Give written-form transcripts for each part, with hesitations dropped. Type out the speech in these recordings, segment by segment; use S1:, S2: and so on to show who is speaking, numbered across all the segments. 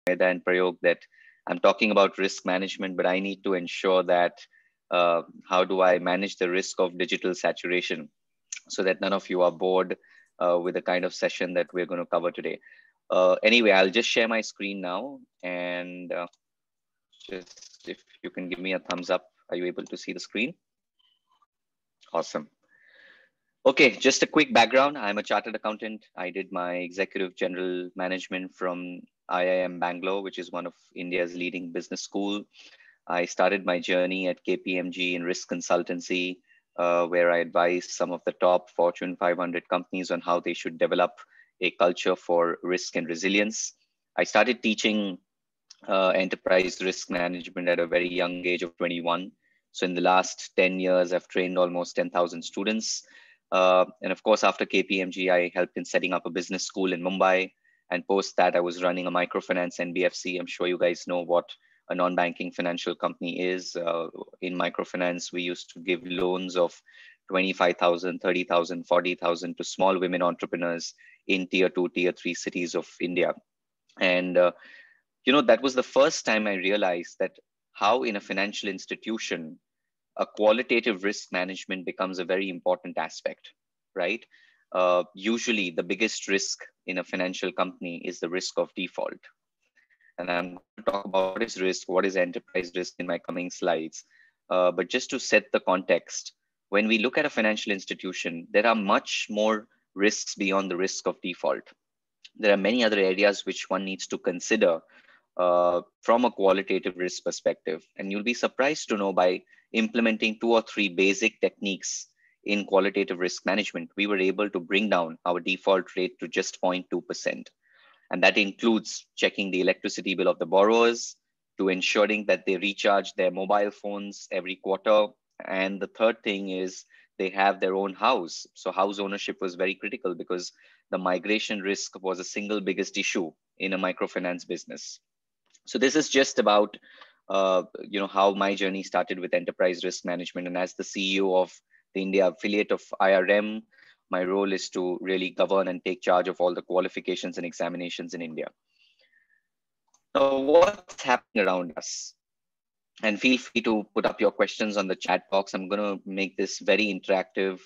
S1: Sumedha and Prayog that I'm talking about risk management, but I need to ensure that how do I manage the risk of digital saturation so that none of you are bored with the kind of session that we're going to cover today. Anyway, I'll just share my screen now and just if you can give me a thumbs up, are you able to see the screen? Awesome. Okay, just a quick background. I'm a chartered accountant. I did my executive general management from IIM Bangalore, which is one of India's leading business school. I started my journey at KPMG in risk consultancy, where I advised some of the top Fortune 500 companies on how they should develop a culture for risk and resilience. I started teaching enterprise risk management at a very young age of 21. So in the last 10 years, I've trained almost 10,000 students. And of course, after KPMG, I helped in setting up a business school in Mumbai. And post that, I was running a microfinance NBFC. I'm sure you guys know what a non-banking financial company is. In microfinance, we used to give loans of 25,000, 30,000, 40,000 to small women entrepreneurs in tier 2, tier 3 cities of India. And that was the first time I realized that how in a financial institution, a qualitative risk management becomes a very important aspect, right? Usually the biggest risk in a financial company is the risk of default. And I'm going to talk about what is risk, what is enterprise risk in my coming slides. But just to set the context, when we look at a financial institution, there are much more risks beyond the risk of default. There are many other areas which one needs to consider from a qualitative risk perspective. And you'll be surprised to know by implementing 2 or 3 basic techniques in qualitative risk management, we were able to bring down our default rate to just 0.2%. And that includes checking the electricity bill of the borrowers, to ensuring that they recharge their mobile phones every quarter. And the third thing is they have their own house. So house ownership was very critical because the migration risk was the single biggest issue in a microfinance business. So this is just about how my journey started with enterprise risk management. And as the CEO of the India affiliate of IRM, my role is to really govern and take charge of all the qualifications and examinations in India. Now, what's happening around us? And feel free to put up your questions on the chat box. I'm going to make this very interactive.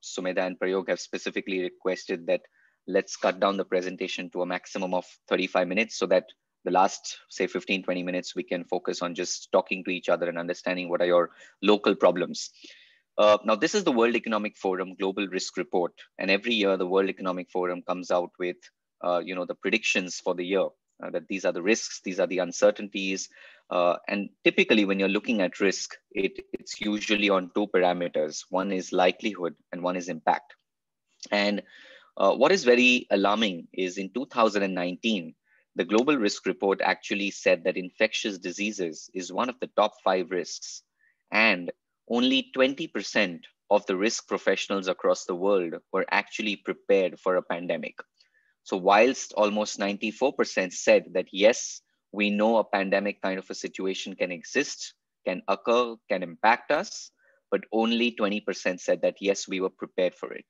S1: Sumedha and Prayog have specifically requested that let's cut down the presentation to a maximum of 35 minutes so that the last, say, 15, 20 minutes, we can focus on just talking to each other and understanding what are your local problems. Now, this is the World Economic Forum Global Risk Report. And every year, the World Economic Forum comes out with, the predictions for the year, that these are the risks, these are the uncertainties. And typically, when you're looking at risk, it's usually on 2 parameters. One is likelihood and one is impact. And what is very alarming is in 2019, the Global Risk Report actually said that infectious diseases is one of the top 5 risks. And only 20% of the risk professionals across the world were actually prepared for a pandemic. So whilst almost 94% said that, yes, we know a pandemic kind of a situation can exist, can occur, can impact us, but only 20% said that, yes, we were prepared for it.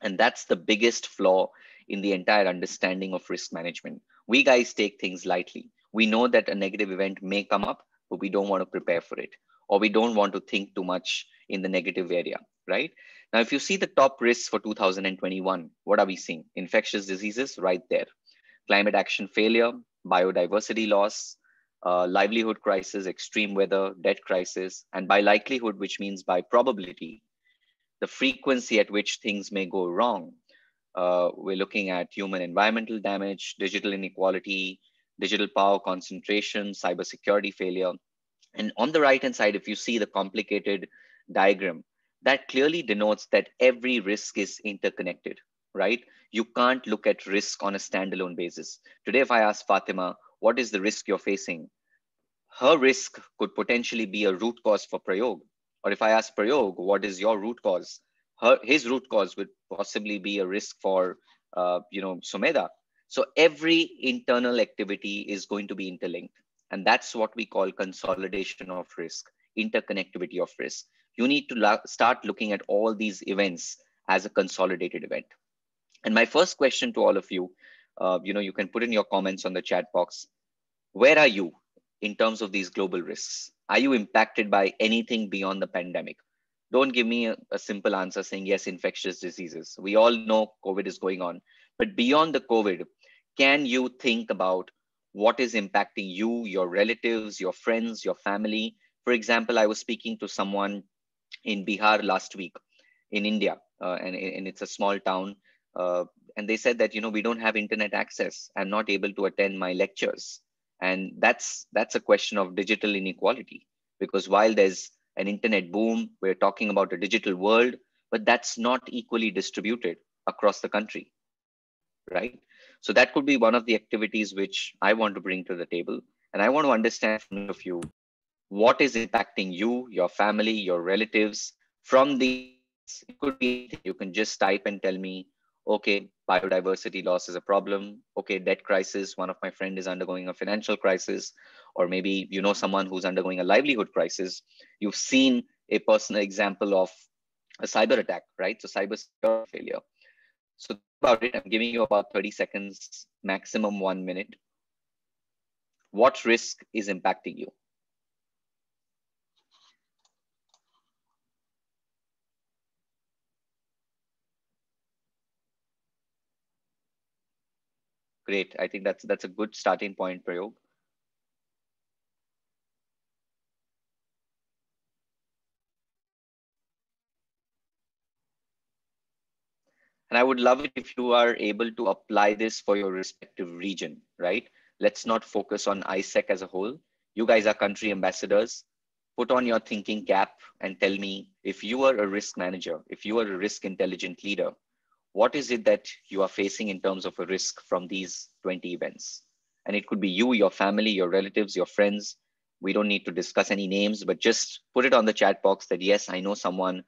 S1: And that's the biggest flaw in the entire understanding of risk management. We guys take things lightly. We know that a negative event may come up, but we don't want to prepare for it, or we don't want to think too much in the negative area, right? Now, if you see the top risks for 2021, what are we seeing? Infectious diseases right there. Climate action failure, biodiversity loss, livelihood crisis, extreme weather, debt crisis, and by likelihood, which means by probability, the frequency at which things may go wrong. We're looking at human environmental damage, digital inequality, digital power concentration, cybersecurity failure. And on the right-hand side, if you see the complicated diagram, that clearly denotes that every risk is interconnected, right? You can't look at risk on a standalone basis. Today, if I ask Fatima, what is the risk you're facing? Her risk could potentially be a root cause for Prayog. Or if I ask Prayog, what is your root cause? His root cause would possibly be a risk for, Sumedha. So every internal activity is going to be interlinked. And that's what we call consolidation of risk, interconnectivity of risk. You need to start looking at all these events as a consolidated event. And my first question to all of you, you can put in your comments on the chat box. Where are you in terms of these global risks? Are you impacted by anything beyond the pandemic? Don't give me a simple answer saying yes, infectious diseases. We all know COVID is going on, but beyond the COVID, can you think about what is impacting you, your relatives, your friends, your family? For example, I was speaking to someone in Bihar last week in India, and it's a small town. And they said that, we don't have internet access. I'm not able to attend my lectures. And that's a question of digital inequality, because while there's an internet boom, we're talking about a digital world, but that's not equally distributed across the country, right? So that could be one of the activities which I want to bring to the table. And I want to understand from each of you, what is impacting you, your family, your relatives from these events. It could be anything. You can just type and tell me, okay, biodiversity loss is a problem. Okay, debt crisis. One of my friend is undergoing a financial crisis, or maybe you know someone who's undergoing a livelihood crisis. You've seen a personal example of a cyber attack, right? So cyber security failure. So think about it. I'm giving you about 30 seconds, maximum 1 minute. What risk is impacting you? Great. I think that's a good starting point, Prayog. And I would love it if you are able to apply this for your respective region, right? Let's not focus on ISEC as a whole. You guys are country ambassadors. Put on your thinking cap and tell me, if you are a risk manager, if you are a risk intelligent leader, what is it that you are facing in terms of a risk from these 20 events? And it could be you, your family, your relatives, your friends. We don't need to discuss any names, but just put it on the chat box that, yes, I know someone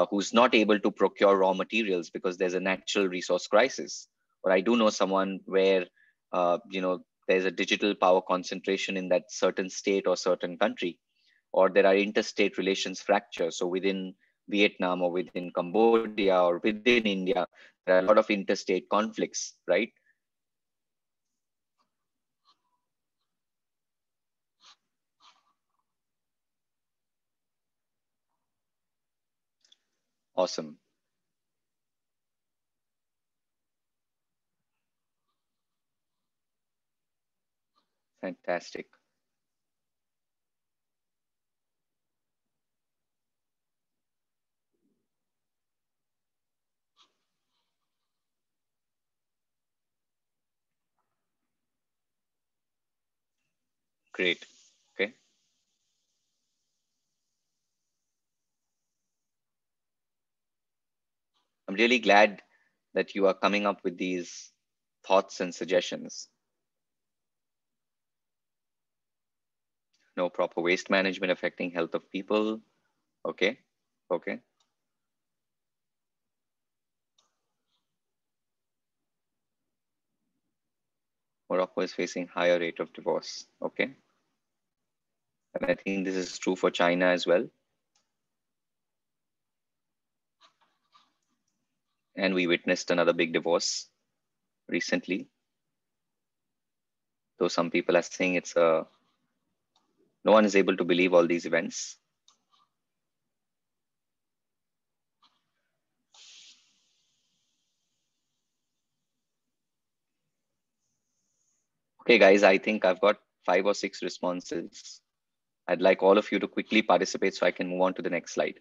S1: who's not able to procure raw materials because there's a natural resource crisis. Or I do know someone where, there's a digital power concentration in that certain state or certain country, or there are interstate relations fractures. So within Vietnam or within Cambodia or within India, there are a lot of interstate conflicts, right? Awesome. Fantastic. Great. Okay. I'm really glad that you are coming up with these thoughts and suggestions. No proper waste management affecting health of people. Okay. Okay. Morocco is facing higher rate of divorce. Okay. And I think this is true for China as well. And we witnessed another big divorce recently. Though some people are saying no one is able to believe all these events. Okay, guys, I think I've got 5 or 6 responses. I'd like all of you to quickly participate so I can move on to the next slide.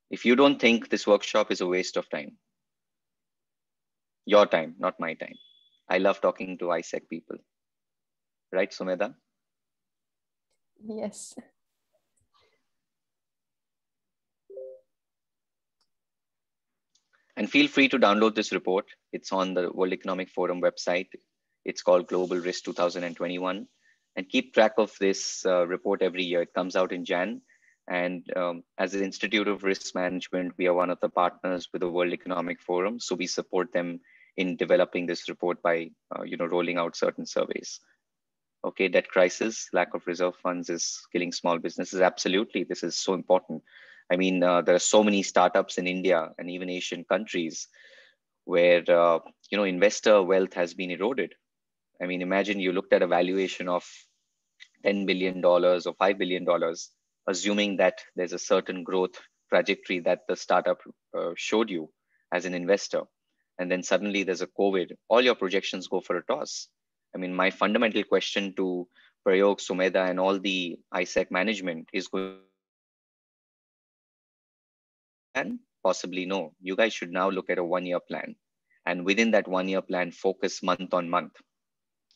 S1: If you don't think this workshop is a waste of time, your time, not my time. I love talking to ISEC people. Right, Sumedha?
S2: Yes.
S1: And feel free to download this report. It's on the World Economic Forum website. It's called Global Risk 2021. And keep track of this report every year. It comes out in Jan. And as the Institute of Risk Management, we are one of the partners with the World Economic Forum. So we support them in developing this report by rolling out certain surveys. Okay, debt crisis, lack of reserve funds is killing small businesses. Absolutely, this is so important. I mean, there are so many startups in India and even Asian countries where investor wealth has been eroded. I mean, imagine you looked at a valuation of $10 billion or $5 billion, assuming that there's a certain growth trajectory that the startup showed you as an investor. And then suddenly there's a COVID, all your projections go for a toss. I mean, my fundamental question to Prayog, Sumedha, and all the ISEC management is going plan? Possibly no. You guys should now look at a 1-year plan. And within that 1-year plan, focus month on month.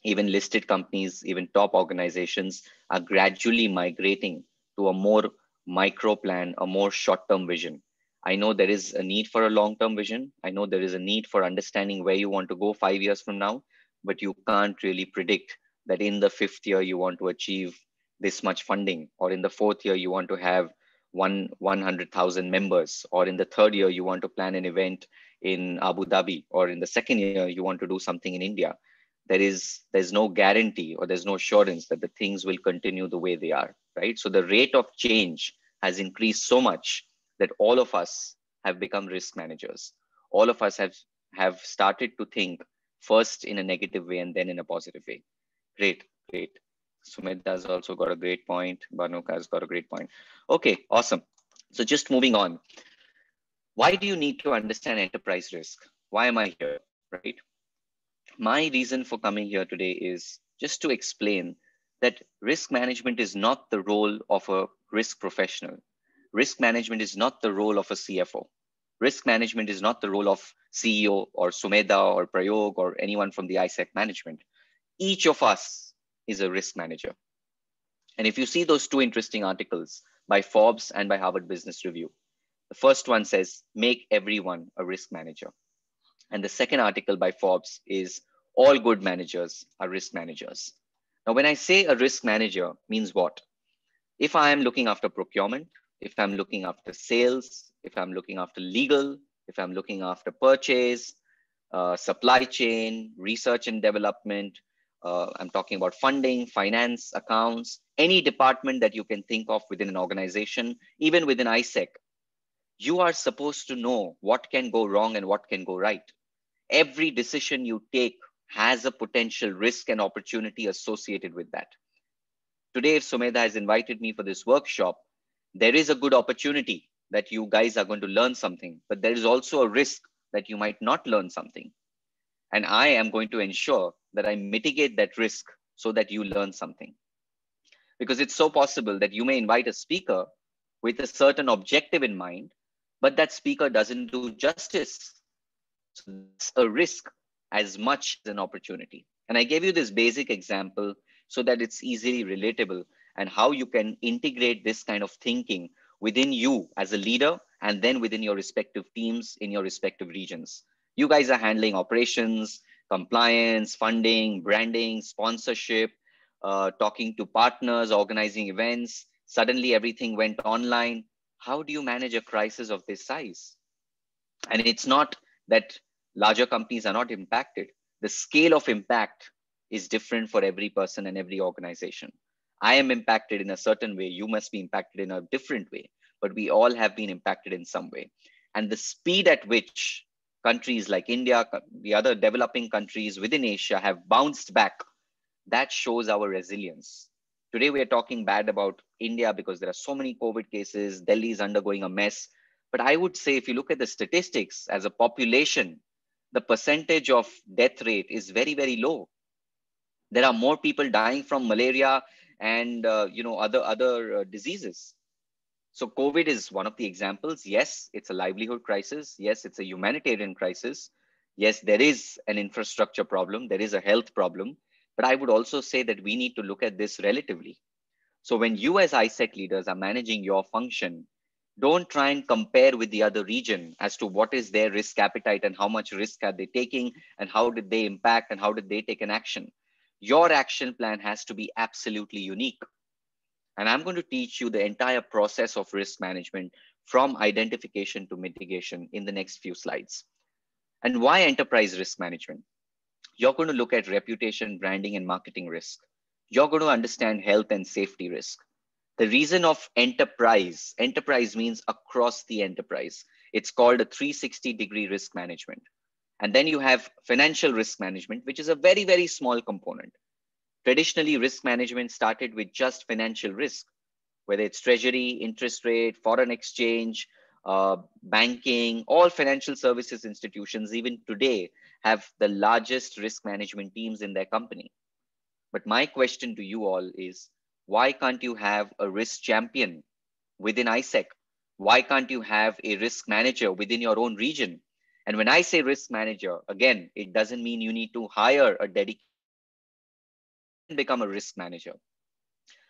S1: Even listed companies, even top organizations are gradually migrating to a more micro plan, a more short-term vision. I know there is a need for a long-term vision. I know there is a need for understanding where you want to go 5 years from now, but you can't really predict that in the 5th year you want to achieve this much funding, or in the 4th year you want to have 100,000 members, or in the 3rd year you want to plan an event in Abu Dhabi, or in the 2nd year you want to do something in India. There's no guarantee or there's no assurance that the things will continue the way they are, right? So the rate of change has increased so much that all of us have become risk managers. All of us have started to think first in a negative way and then in a positive way. Great. Sumedha has also got a great point. Bhanuka has got a great point. Okay, awesome. So just moving on. Why do you need to understand enterprise risk? Why am I here, right? My reason for coming here today is just to explain that risk management is not the role of a risk professional. Risk management is not the role of a CFO. Risk management is not the role of CEO or Sumedha or Prayog or anyone from the ISEC management. Each of us is a risk manager. And if you see those two interesting articles by Forbes and by Harvard Business Review, the first one says, make everyone a risk manager. And the second article by Forbes is, all good managers are risk managers. Now, when I say a risk manager means what? If I am looking after procurement, if I'm looking after sales, if I'm looking after legal, if I'm looking after purchase, supply chain, research and development, I'm talking about funding, finance, accounts, any department that you can think of within an organization, even within ISEC, you are supposed to know what can go wrong and what can go right. Every decision you take has a potential risk and opportunity associated with that. Today, if Sumedha has invited me for this workshop, there is a good opportunity that you guys are going to learn something, but there is also a risk that you might not learn something. And I am going to ensure that I mitigate that risk so that you learn something. Because it's so possible that you may invite a speaker with a certain objective in mind, but that speaker doesn't do justice. So that's a risk as much as an opportunity. And I gave you this basic example so that it's easily relatable and how you can integrate this kind of thinking within you as a leader and then within your respective teams in your respective regions. You guys are handling operations, compliance, funding, branding, sponsorship, talking to partners, organizing events. Suddenly everything went online. How do you manage a crisis of this size? And it's not that larger companies are not impacted. The scale of impact is different for every person and every organization. I am impacted in a certain way. You must be impacted in a different way, but we all have been impacted in some way. And the speed at which countries like India, the other developing countries within Asia have bounced back, that shows our resilience. Today, we are talking bad about India because there are so many COVID cases. Delhi is undergoing a mess. But I would say if you look at the statistics as a population, the percentage of death rate is very, very low. There are more people dying from malaria and other diseases. So COVID is one of the examples. Yes, it's a livelihood crisis. Yes, it's a humanitarian crisis. Yes, there is an infrastructure problem. There is a health problem. But I would also say that we need to look at this relatively. So when you as ISEC leaders are managing your function, don't try and compare with the other region as to what is their risk appetite and how much risk are they taking and how did they impact and how did they take an action. Your action plan has to be absolutely unique. And I'm going to teach you the entire process of risk management from identification to mitigation in the next few slides. And why enterprise risk management? You're going to look at reputation, branding, and marketing risk. You're going to understand health and safety risk. The reason of enterprise means across the enterprise. It's called a 360-degree risk management. And then you have financial risk management, which is a very, very small component. Traditionally, risk management started with just financial risk, whether it's treasury, interest rate, foreign exchange, banking, all financial services institutions, even today, have the largest risk management teams in their company. But my question to you all is, why can't you have a risk champion within ISEC? Why can't you have a risk manager within your own region? And when I say risk manager, again, it doesn't mean you need to hire a dedicated and become a risk manager.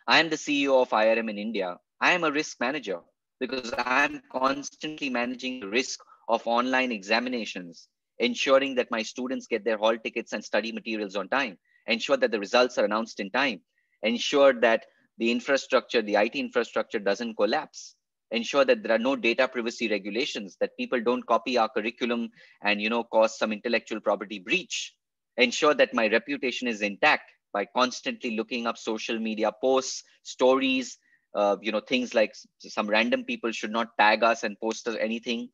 S1: I am the CEO of IRM in India. I am a risk manager because I'm constantly managing the risk of online examinations, ensuring that my students get their hall tickets and study materials on time, ensure that the results are announced in time, ensure that the infrastructure, the IT infrastructure doesn't collapse, ensure that there are no data privacy regulations, that people don't copy our curriculum and cause some intellectual property breach, ensure that my reputation is intact by constantly looking up social media posts, stories, things like some random people should not tag us and post us anything.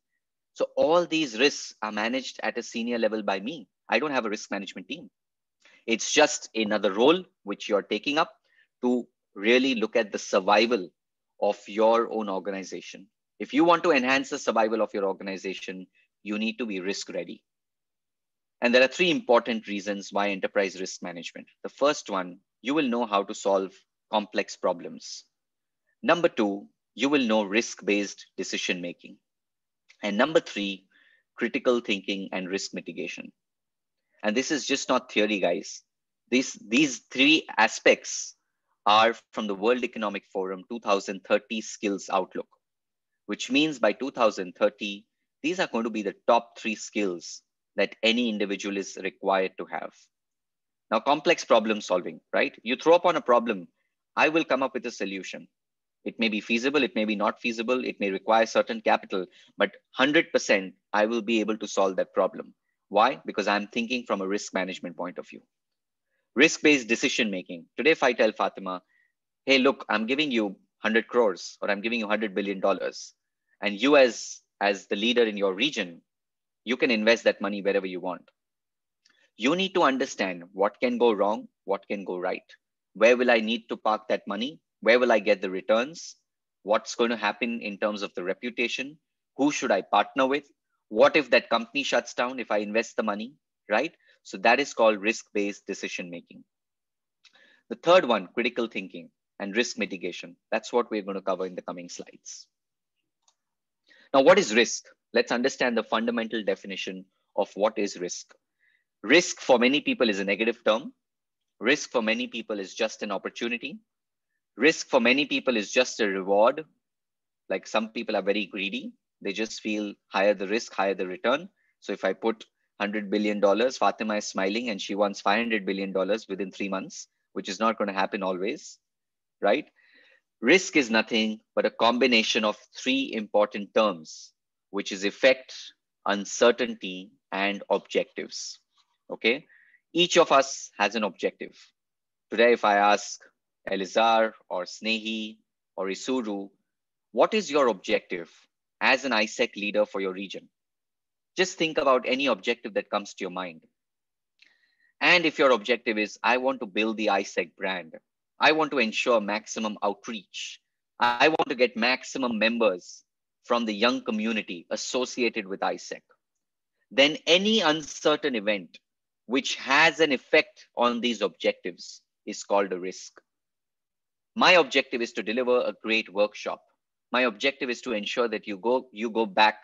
S1: So all these risks are managed at a senior level by me. I don't have a risk management team. It's just another role which you're taking up to really look at the survival of your own organization. If you want to enhance the survival of your organization, you need to be risk ready. And there are three important reasons why enterprise risk management. The first one, you will know how to solve complex problems. Number two, you will know risk-based decision making. And number three, critical thinking and risk mitigation. And this is just not theory, guys. These three aspects are from the World Economic Forum 2030 Skills Outlook, which means by 2030, these are going to be the top three skills that any individual is required to have. Now, complex problem solving, right? You throw upon a problem, I will come up with a solution. It may be feasible, it may be not feasible, it may require certain capital, but 100% I will be able to solve that problem. Why? Because I'm thinking from a risk management point of view. Risk-based decision making. Today, if I tell Fatima, hey, look, I'm giving you 100 crores or I'm giving you $100 billion, and you as the leader in your region, you can invest that money wherever you want. You need to understand what can go wrong, what can go right. Where will I need to park that money? Where will I get the returns? What's going to happen in terms of the reputation? Who should I partner with? What if that company shuts down if I invest the money, right? So that is called risk-based decision making. The third one, critical thinking and risk mitigation. That's what we're going to cover in the coming slides. Now, what is risk? Let's understand the fundamental definition of what is risk. Risk for many people is a negative term. Risk for many people is just an opportunity. Risk for many people is just a reward. Like some people are very greedy. They just feel higher the risk, higher the return. So if I put $100 billion, Fatima is smiling and she wants $500 billion within 3 months, which is not going to happen always, right? Risk is nothing but a combination of three important terms, which is effect, uncertainty, and objectives. Okay, each of us has an objective. Today, if I ask Elizar or Snehi or Isuru, what is your objective as an ISEC leader for your region? Just think about any objective that comes to your mind. And if your objective is, I want to build the ISEC brand, I want to ensure maximum outreach, I want to get maximum members from the young community associated with ISEC, then any uncertain event which has an effect on these objectives is called a risk. My objective is to deliver a great workshop. My objective is to ensure that you go back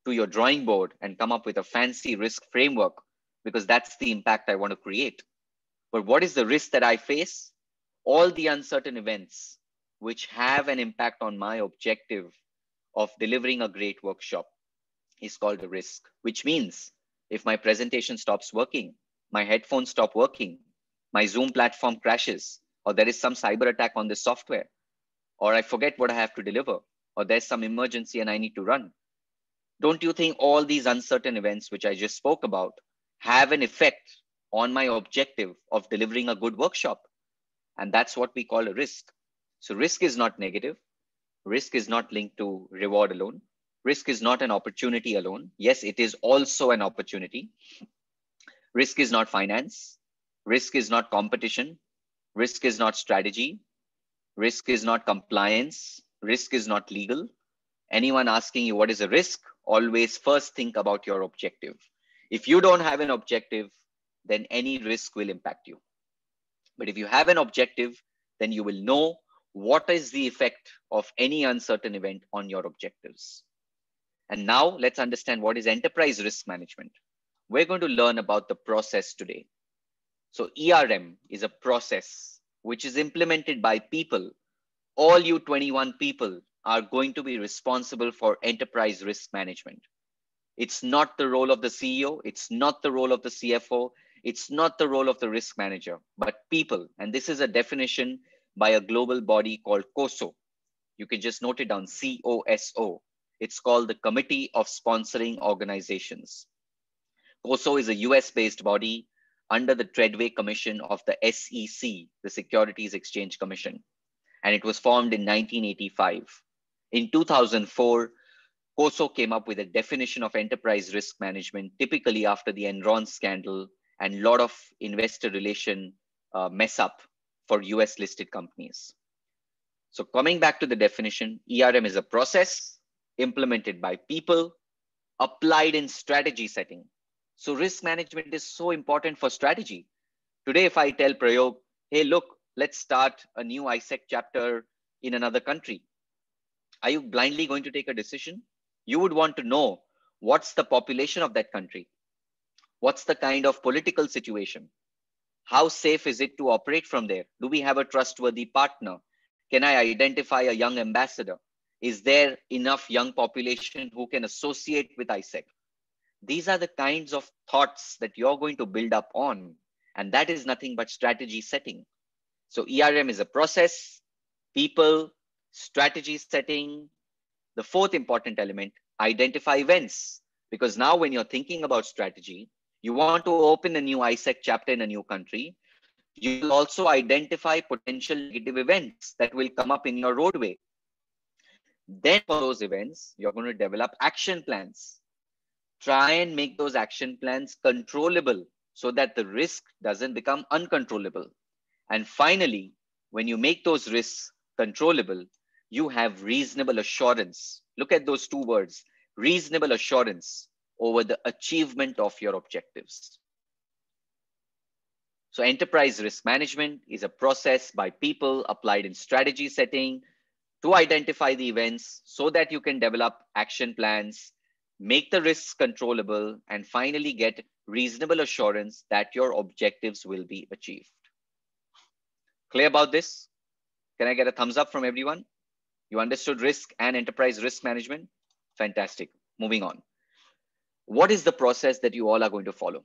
S1: to your drawing board and come up with a fancy risk framework, because that's the impact I want to create. But what is the risk that I face? All the uncertain events which have an impact on my objective of delivering a great workshop is called a risk, which means if my presentation stops working, my headphones stop working, my Zoom platform crashes, or there is some cyber attack on the software, or I forget what I have to deliver, or there's some emergency and I need to run. Don't you think all these uncertain events, which I just spoke about, have an effect on my objective of delivering a good workshop? And that's what we call a risk. So risk is not negative. Risk is not linked to reward alone. Risk is not an opportunity alone. Yes, it is also an opportunity. Risk is not finance. Risk is not competition. Risk is not strategy. Risk is not compliance. Risk is not legal. Anyone asking you what is a risk, always first think about your objective. If you don't have an objective, then any risk will impact you. But if you have an objective, then you will know what is the effect of any uncertain event on your objectives. And now let's understand what is enterprise risk management. We're going to learn about the process today. So ERM is a process which is implemented by people. All you 21 people are going to be responsible for enterprise risk management. It's not the role of the CEO. It's not the role of the CFO. It's not the role of the risk manager, but people. And this is a definition by a global body called COSO. You can just note it down, COSO. It's called the Committee of Sponsoring Organizations. COSO is a US-based body under the Treadway Commission of the SEC, the Securities Exchange Commission. And it was formed in 1985. In 2004, COSO came up with a definition of enterprise risk management, typically after the Enron scandal and a lot of investor relation mess up for US listed companies. So coming back to the definition, ERM is a process implemented by people, applied in strategy setting. So risk management is so important for strategy. Today, if I tell Prayog, hey, look, let's start a new ISEC chapter in another country, are you blindly going to take a decision? You would want to know what's the population of that country? What's the kind of political situation? How safe is it to operate from there? Do we have a trustworthy partner? Can I identify a young ambassador? Is there enough young population who can associate with ISEC? These are the kinds of thoughts that you're going to build up on. And that is nothing but strategy setting. So ERM is a process, people, strategy setting. The fourth important element, identify events. Because now when you're thinking about strategy, you want to open a new ISEC chapter in a new country, you will also identify potential negative events that will come up in your roadway. Then for those events, you're going to develop action plans. Try and make those action plans controllable so that the risk doesn't become uncontrollable. And finally, when you make those risks controllable, you have reasonable assurance. Look at those two words, reasonable assurance over the achievement of your objectives. So enterprise risk management is a process by people applied in strategy setting to identify the events so that you can develop action plans, make the risks controllable, and finally get reasonable assurance that your objectives will be achieved. Clear about this? Can I get a thumbs up from everyone? You understood risk and enterprise risk management? Fantastic. Moving on. What is the process that you all are going to follow?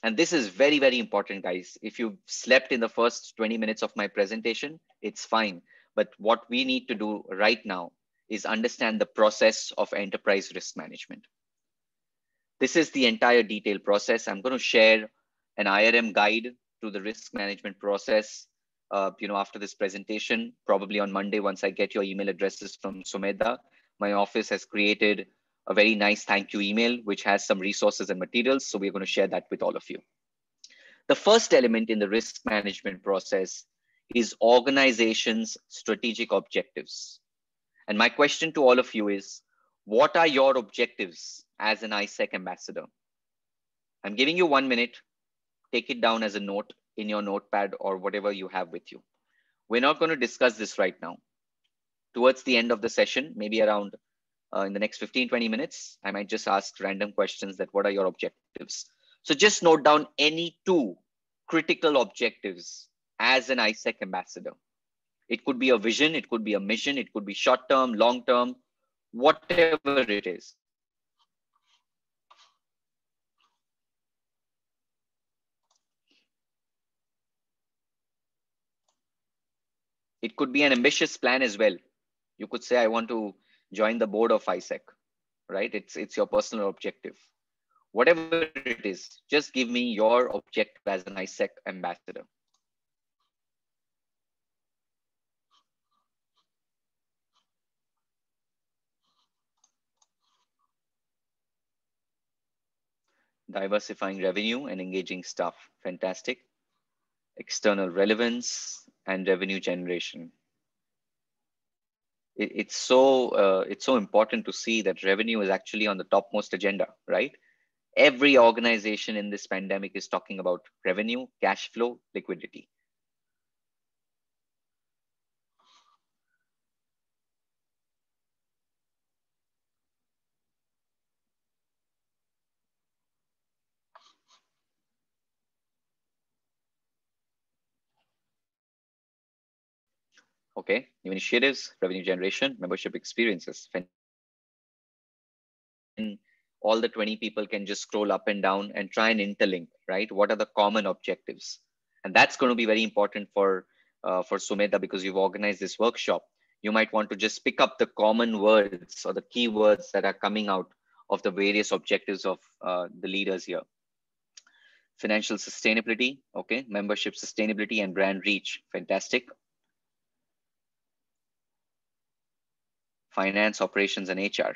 S1: And this is very, very important, guys. If you slept in the first 20 minutes of my presentation, it's fine. But what we need to do right now is understand the process of enterprise risk management. This is the entire detailed process. I'm going to share an IRM guide to the risk management process after this presentation, probably on Monday, once I get your email addresses from Sumedha. My office has created a very nice thank you email, which has some resources and materials. So we're going to share that with all of you. The first element in the risk management process is organization's strategic objectives. And my question to all of you is, what are your objectives as an ISEC ambassador? I'm giving you 1 minute. Take it down as a note in your notepad or whatever you have with you. We're not going to discuss this right now. Towards the end of the session, maybe around in the next 15-20 minutes, I might just ask random questions that what are your objectives? So just note down any 2 critical objectives as an ISEC ambassador. It could be a vision, it could be a mission, it could be short-term, long-term, whatever it is. It could be an ambitious plan as well. You could say, I want to join the board of ISEC, right? It's your personal objective. Whatever it is, just give me your objective as an ISEC ambassador. Diversifying revenue and engaging staff. Fantastic. External relevance and revenue generation. It's so important to see that revenue is actually on the topmost agenda, right? Every organization in this pandemic is talking about revenue, cash flow, liquidity. Okay, new initiatives, revenue generation, membership experiences. Then all the 20 people can just scroll up and down and try and interlink, right? What are the common objectives? And that's going to be very important for Sumedha, because you've organized this workshop. You might want to just pick up the common words or the keywords that are coming out of the various objectives of the leaders here. Financial sustainability, okay, membership sustainability and brand reach, fantastic. Finance, operations, and HR.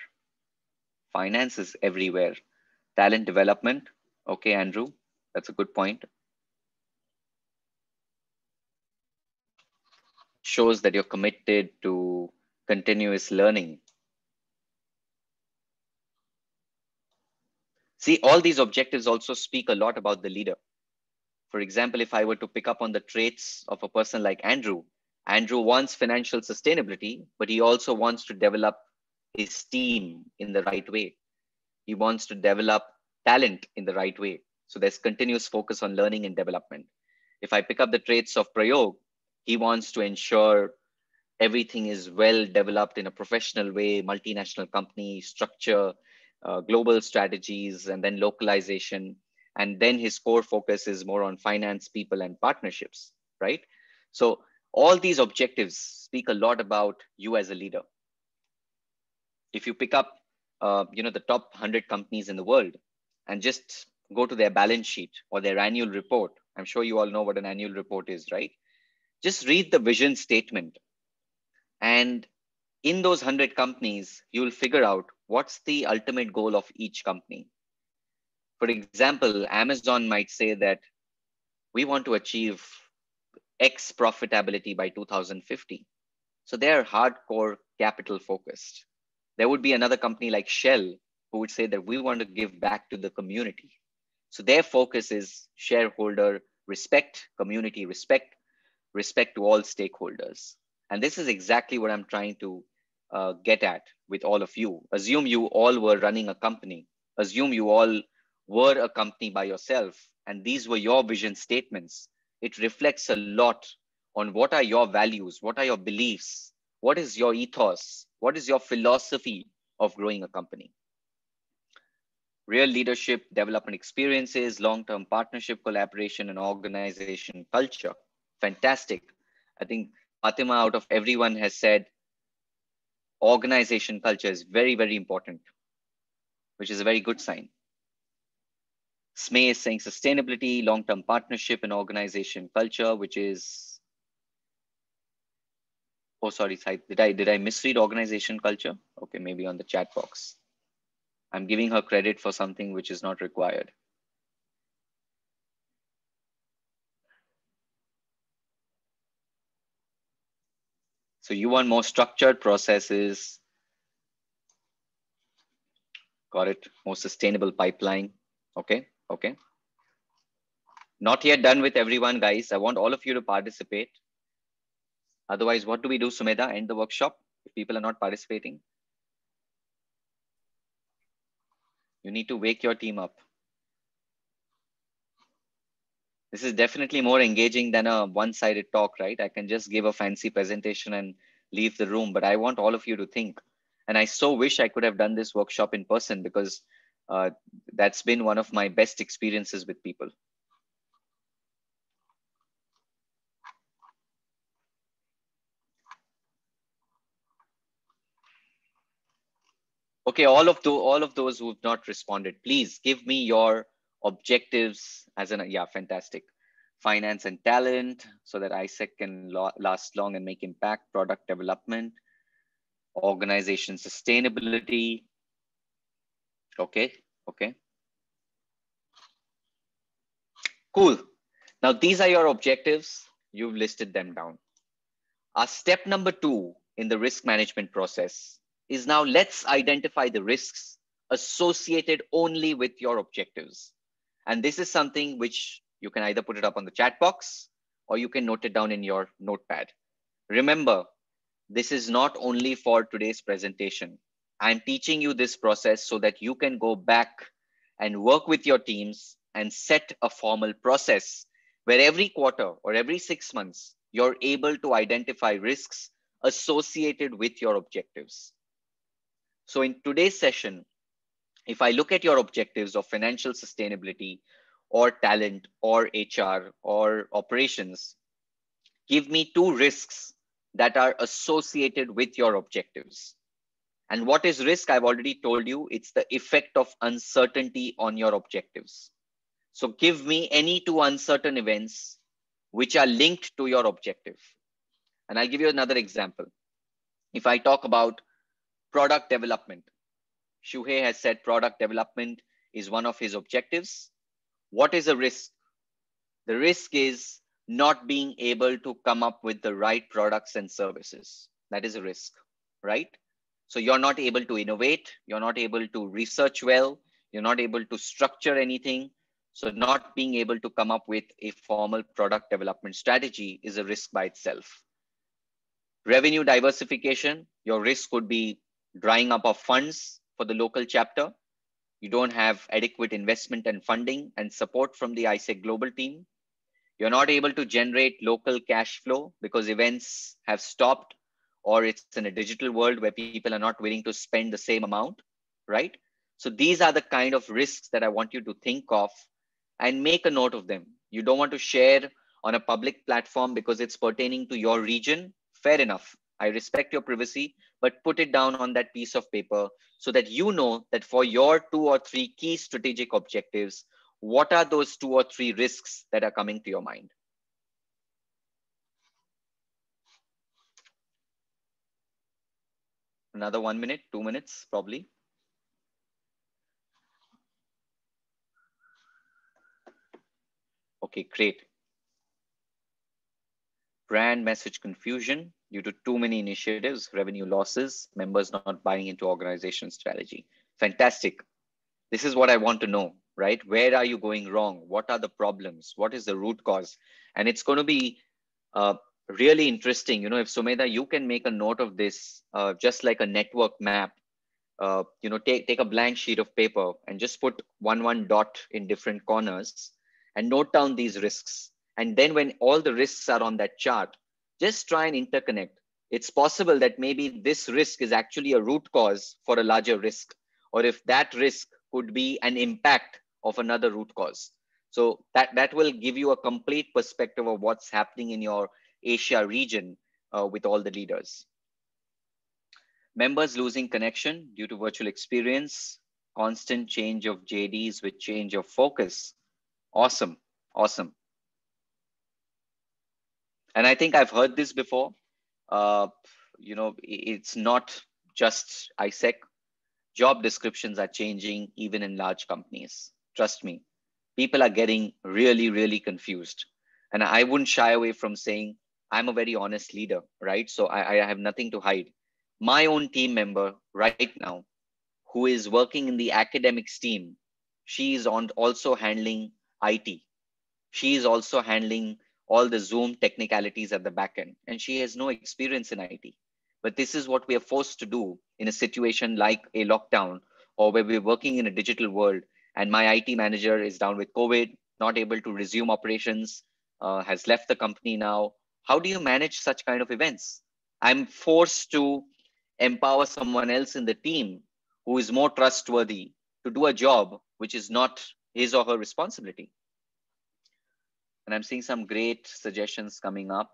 S1: Finance is everywhere. Talent development, okay, Andrew, that's a good point. Shows that you're committed to continuous learning. See, all these objectives also speak a lot about the leader. For example, if I were to pick up on the traits of a person like Andrew, Andrew wants financial sustainability, but he also wants to develop his team in the right way. He wants to develop talent in the right way. So there's continuous focus on learning and development. If I pick up the traits of Prayog, he wants to ensure everything is well developed in a professional way, multinational company structure, global strategies, and then localization. And then his core focus is more on finance, people, and partnerships, right? So all these objectives speak a lot about you as a leader. If you pick up, the top 100 companies in the world and just go to their balance sheet or their annual report, I'm sure you all know what an annual report is, right? Just read the vision statement. And in those 100 companies, you'll figure out what's the ultimate goal of each company. For example, Amazon might say that we want to achieve X profitability by 2050. So they're hardcore capital focused. There would be another company like Shell who would say that we want to give back to the community. So their focus is shareholder respect, community respect, respect to all stakeholders. And this is exactly what I'm trying to get at with all of you. Assume you all were running a company. Assume you all were a company by yourself, and these were your vision statements. It reflects a lot on what are your values, what are your beliefs, what is your ethos, what is your philosophy of growing a company. Real leadership development experiences, long-term partnership, collaboration, and organization culture. Fantastic. I think Fatima, out of everyone, has said organization culture is very, very important, which is a very good sign. SME is saying sustainability, long-term partnership, and organization culture, which is, oh, sorry, did I misread organization culture? Okay, maybe on the chat box. I'm giving her credit for something which is not required. So you want more structured processes. Got it. More sustainable pipeline. Okay. Okay. Not yet done with everyone, guys. I want all of you to participate. Otherwise, what do we do, Sumedha? End the workshop if people are not participating? You need to wake your team up. This is definitely more engaging than a one-sided talk, right? I can just give a fancy presentation and leave the room, but I want all of you to think. And I so wish I could have done this workshop in person, because that's been one of my best experiences with people. Okay, all of those who've not responded, please give me your objectives as an, yeah, fantastic. Finance and talent, so that ISEC can last long and make impact. Product development, organization sustainability. Okay, okay. Cool. Now, these are your objectives. You've listed them down. Our step number 2 in the risk management process is now let's identify the risks associated only with your objectives. And this is something which you can either put it up on the chat box or you can note it down in your notepad. Remember, this is not only for today's presentation. I'm teaching you this process so that you can go back and work with your teams and set a formal process where every quarter or every 6 months, you're able to identify risks associated with your objectives. So in today's session, if I look at your objectives of financial sustainability or talent or HR or operations, give me 2 risks that are associated with your objectives. And what is risk? I've already told you, it's the effect of uncertainty on your objectives. So give me any 2 uncertain events which are linked to your objective. And I'll give you another example. If I talk about product development, Shuhei has said product development is one of his objectives. What is a risk? The risk is not being able to come up with the right products and services. That is a risk, right? So you're not able to innovate. You're not able to research well. You're not able to structure anything. So not being able to come up with a formal product development strategy is a risk by itself. Revenue diversification, your risk could be drying up of funds for the local chapter. You don't have adequate investment and funding and support from the ISEC global team. You're not able to generate local cash flow because events have stopped, or it's in a digital world where people are not willing to spend the same amount, right? So these are the kind of risks that I want you to think of and make a note of them. You don't want to share on a public platform because it's pertaining to your region. Fair enough. I respect your privacy, but put it down on that piece of paper so that you know that for your 2 or 3 key strategic objectives, what are those 2 or 3 risks that are coming to your mind? Another 1 minute, 2 minutes, probably. Okay, great. Brand message confusion due to too many initiatives, revenue losses, members not buying into organization strategy. Fantastic. This is what I want to know, right? Where are you going wrong? What are the problems? What is the root cause? And it's going to be really interesting. You know, if Sumedha, you can make a note of this, just like a network map. You know, take a blank sheet of paper and just put one dot in different corners and note down these risks. And then when all the risks are on that chart, just try and interconnect. It's possible that maybe this risk is actually a root cause for a larger risk, or if that risk could be an impact of another root cause. So that will give you a complete perspective of what's happening in your Asia region with all the leaders. Members losing connection due to virtual experience, constant change of JDs with change of focus. Awesome, awesome. And I think I've heard this before. You know, it's not just ISEC. Job descriptions are changing even in large companies. Trust me, people are getting really, really confused. And I wouldn't shy away from saying, I'm a very honest leader, right? So I have nothing to hide. My own team member right now, who is working in the academics team, she is also handling IT. She is also handling all the Zoom technicalities at the back end, and she has no experience in IT. But this is what we are forced to do in a situation like a lockdown or where we're working in a digital world and my IT manager is down with COVID, not able to resume operations, has left the company now. How do you manage such kind of events? I'm forced to empower someone else in the team who is more trustworthy to do a job which is not his or her responsibility. And I'm seeing some great suggestions coming up.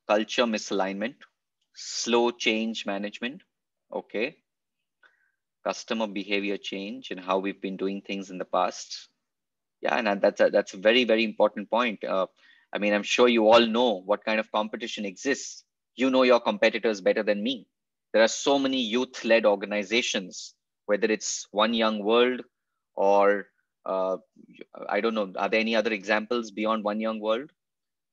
S1: Culture misalignment, slow change management. Okay. Customer behavior change and how we've been doing things in the past. Yeah, and that's a very, very important point. I mean, I'm sure you all know what kind of competition exists. You know your competitors better than me. There are so many youth-led organizations, whether it's One Young World or I don't know, are there any other examples beyond One Young World?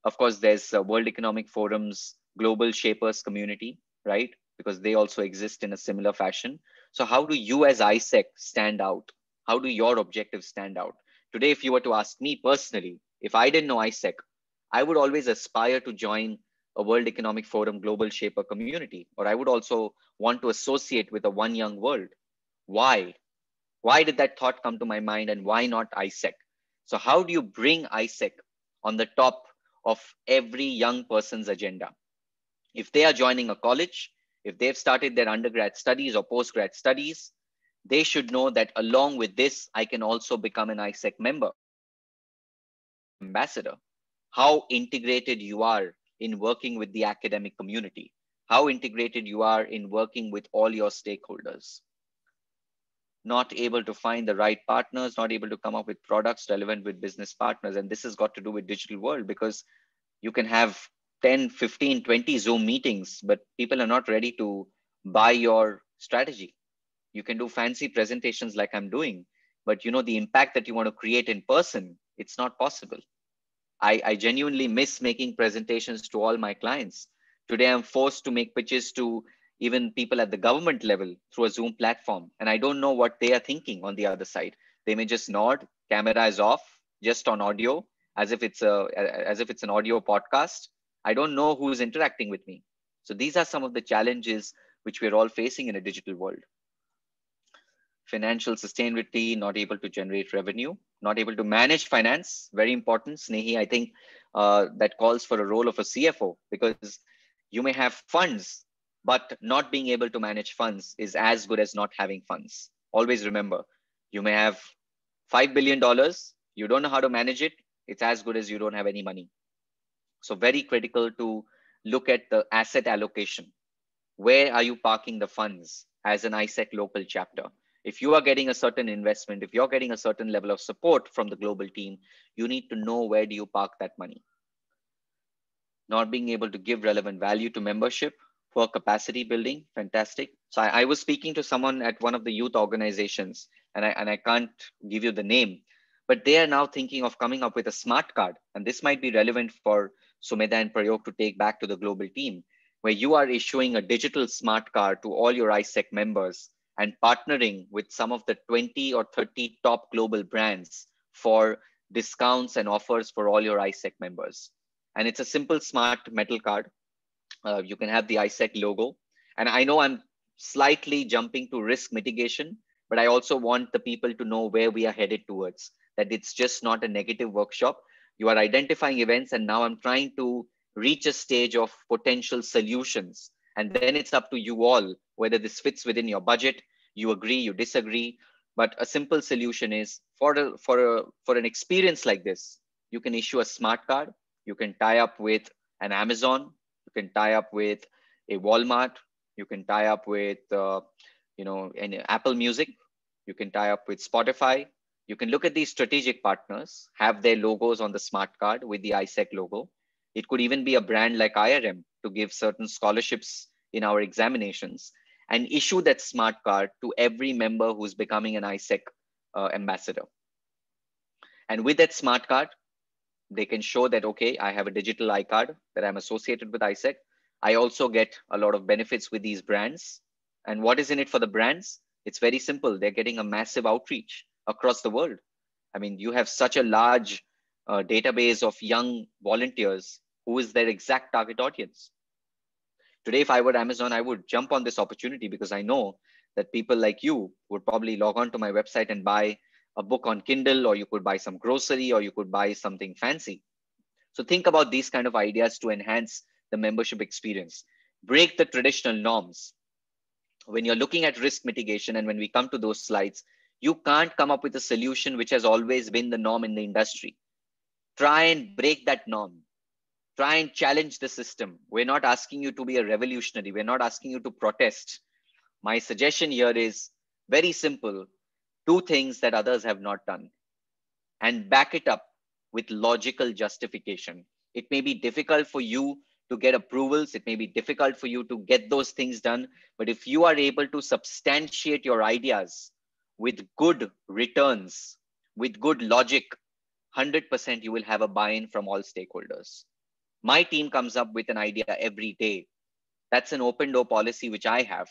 S1: Of course, there's World Economic Forum's Global Shapers community, right? Because they also exist in a similar fashion. So how do you as ISEC stand out? How do your objectives stand out? Today, if you were to ask me personally, if I didn't know ISEC, I would always aspire to join a World Economic Forum Global Shaper community, or I would also want to associate with a One Young World. Why? Why did that thought come to my mind, and why not ISEC? So how do you bring ISEC on the top of every young person's agenda? If they are joining a college, if they've started their undergrad studies or postgrad studies, they should know that along with this, I can also become an ISEC member, ambassador. How integrated you are in working with the academic community, how integrated you are in working with all your stakeholders. Not able to find the right partners, not able to come up with products relevant with business partners. And this has got to do with digital world, because you can have 10, 15, 20 Zoom meetings, but people are not ready to buy your strategy. You can do fancy presentations like I'm doing, but the impact that you want to create in person, it's not possible. I genuinely miss making presentations to all my clients. Today, I'm forced to make pitches to even people at the government level through a Zoom platform. And I don't know what they are thinking on the other side. They may just nod, camera is off, just on audio, as if it's an audio podcast. I don't know who's interacting with me. So these are some of the challenges which we're all facing in a digital world. Financial sustainability, not able to generate revenue, not able to manage finance, very important. Snehi, I think that calls for a role of a CFO, because you may have funds, but not being able to manage funds is as good as not having funds. Always remember, you may have $5 billion, you don't know how to manage it, it's as good as you don't have any money. So very critical to look at the asset allocation. Where are you parking the funds as an ISEC local chapter? If you are getting a certain investment, if you're getting a certain level of support from the global team, you need to know where do you park that money. Not being able to give relevant value to membership for capacity building, fantastic. So I was speaking to someone at one of the youth organizations, and I can't give you the name, but they are now thinking of coming up with a smart card. And this might be relevant for Sumedha and Prayog to take back to the global team, where you are issuing a digital smart card to all your ISEC members and partnering with some of the 20 or 30 top global brands for discounts and offers for all your ISEC members. And it's a simple smart metal card. You can have the ISEC logo. And I know I'm slightly jumping to risk mitigation, but I also want the people to know where we are headed towards, that it's just not a negative workshop. You are identifying events, and now I'm trying to reach a stage of potential solutions. And then it's up to you all, whether this fits within your budget, you agree, you disagree. But a simple solution is for an experience like this, you can issue a smart card, you can tie up with an Amazon, you can tie up with a Walmart, you can tie up with an Apple Music, you can tie up with Spotify. You can look at these strategic partners, have their logos on the smart card with the ISEC logo. It could even be a brand like IRM to give certain scholarships in our examinations, and issue that smart card to every member who's becoming an ISEC ambassador. And with that smart card, they can show that, okay, I have a digital iCard that I'm associated with ISEC. I also get a lot of benefits with these brands. And what is in it for the brands? It's very simple. They're getting a massive outreach across the world. I mean, you have such a large database of young volunteers who is their exact target audience. Today, if I were Amazon, I would jump on this opportunity, because I know that people like you would probably log on to my website and buy a book on Kindle, or you could buy some grocery, or you could buy something fancy. So think about these kind of ideas to enhance the membership experience. Break the traditional norms. When you're looking at risk mitigation, and when we come to those slides, you can't come up with a solution which has always been the norm in the industry. Try and break that norm. Try and challenge the system. We're not asking you to be a revolutionary. We're not asking you to protest. My suggestion here is very simple. Do things that others have not done, and back it up with logical justification. It may be difficult for you to get approvals. It may be difficult for you to get those things done. But if you are able to substantiate your ideas with good returns, with good logic, 100% you will have a buy-in from all stakeholders. My team comes up with an idea every day. That's an open door policy which I have.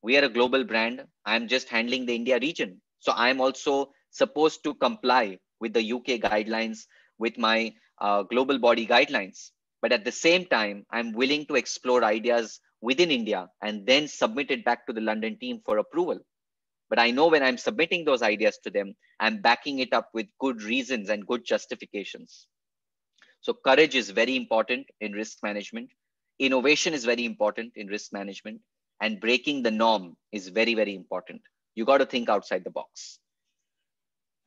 S1: We are a global brand. I'm just handling the India region. So I'm also supposed to comply with the UK guidelines, with my global body guidelines. But at the same time, I'm willing to explore ideas within India and then submit it back to the London team for approval. But I know when I'm submitting those ideas to them, I'm backing it up with good reasons and good justifications. So courage is very important in risk management. Innovation is very important in risk management. And breaking the norm is very, very important. You got to think outside the box.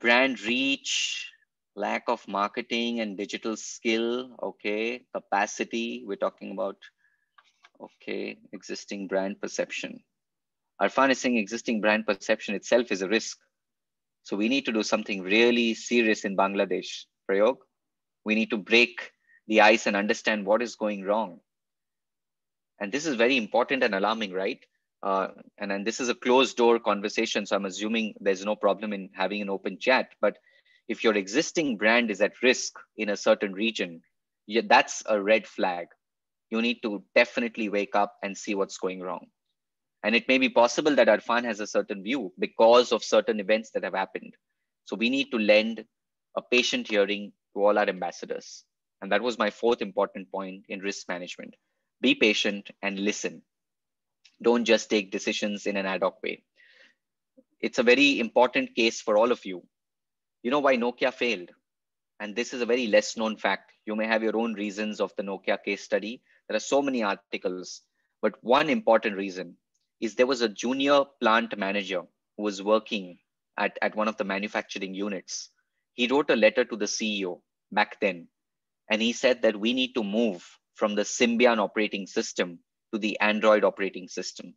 S1: Brand reach, lack of marketing and digital skill. Okay. Capacity, we're talking about. Okay. Existing brand perception. Arfan is saying existing brand perception itself is a risk. So we need to do something really serious in Bangladesh, Prayog. We need to break the ice and understand what is going wrong. And this is very important and alarming, right? And this is a closed door conversation. So I'm assuming there's no problem in having an open chat. But if your existing brand is at risk in a certain region, that's a red flag. You need to definitely wake up and see what's going wrong. And it may be possible that Arfan has a certain view because of certain events that have happened. So we need to lend a patient hearing to all our ambassadors. And that was my fourth important point in risk management. Be patient and listen. Don't just take decisions in an ad hoc way. It's a very important case for all of you. You know why Nokia failed? And this is a very less known fact. You may have your own reasons of the Nokia case study. There are so many articles, but one important reason is there was a junior plant manager who was working at one of the manufacturing units. He wrote a letter to the CEO back then, and he said that we need to move from the Symbian operating system to the Android operating system.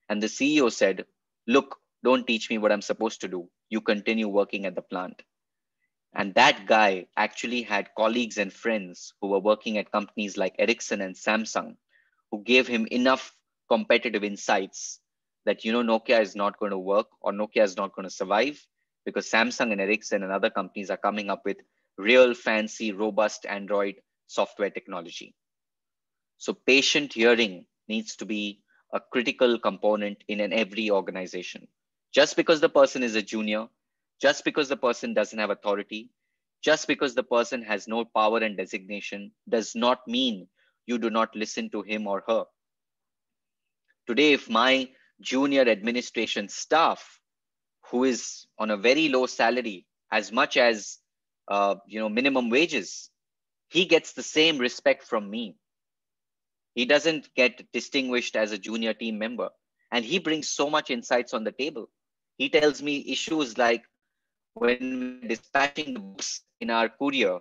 S1: And the CEO said, look, don't teach me what I'm supposed to do. You continue working at the plant. And that guy actually had colleagues and friends who were working at companies like Ericsson and Samsung, who gave him enough competitive insights that, Nokia is not going to work or Nokia is not going to survive because Samsung and Ericsson and other companies are coming up with real fancy, robust Android software technology. So patient hearing needs to be a critical component in every organization. Just because the person is a junior, just because the person doesn't have authority, just because the person has no power and designation does not mean you do not listen to him or her. Today, if my junior administration staff, who is on a very low salary, as much as minimum wages, he gets the same respect from me. He doesn't get distinguished as a junior team member, and he brings so much insights on the table. He tells me issues like when we're dispatching the books in our courier,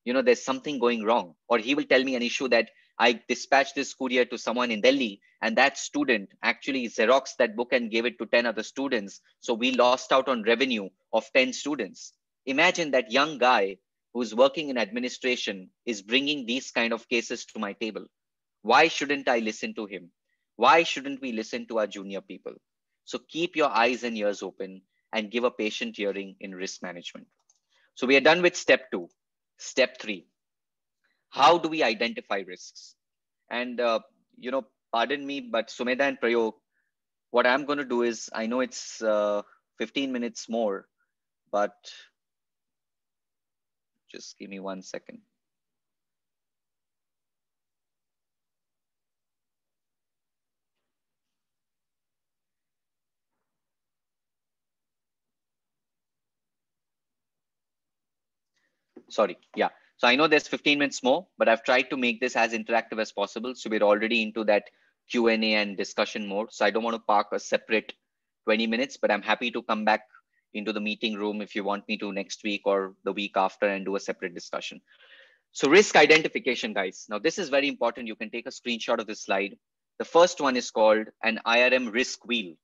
S1: there's something going wrong. Or he will tell me an issue that I dispatched this courier to someone in Delhi, and that student actually Xeroxed that book and gave it to 10 other students. So we lost out on revenue of 10 students. Imagine that young guy who's working in administration is bringing these kind of cases to my table. Why shouldn't I listen to him? Why shouldn't we listen to our junior people? So keep your eyes and ears open and give a patient hearing in risk management. So we are done with step 2. Step 3, how do we identify risks? And, pardon me, but Sumedha and Prayog, what I'm going to do is, I know it's 15 minutes more, but just give me 1 second. Sorry. Yeah. So I know there's 15 minutes more, but I've tried to make this as interactive as possible. So we're already into that Q&A and discussion mode. So I don't want to park a separate 20 minutes, but I'm happy to come back into the meeting room if you want me to next week or the week after and do a separate discussion. So risk identification, guys. Now this is very important. You can take a screenshot of this slide. The first one is called an IRM risk wheel.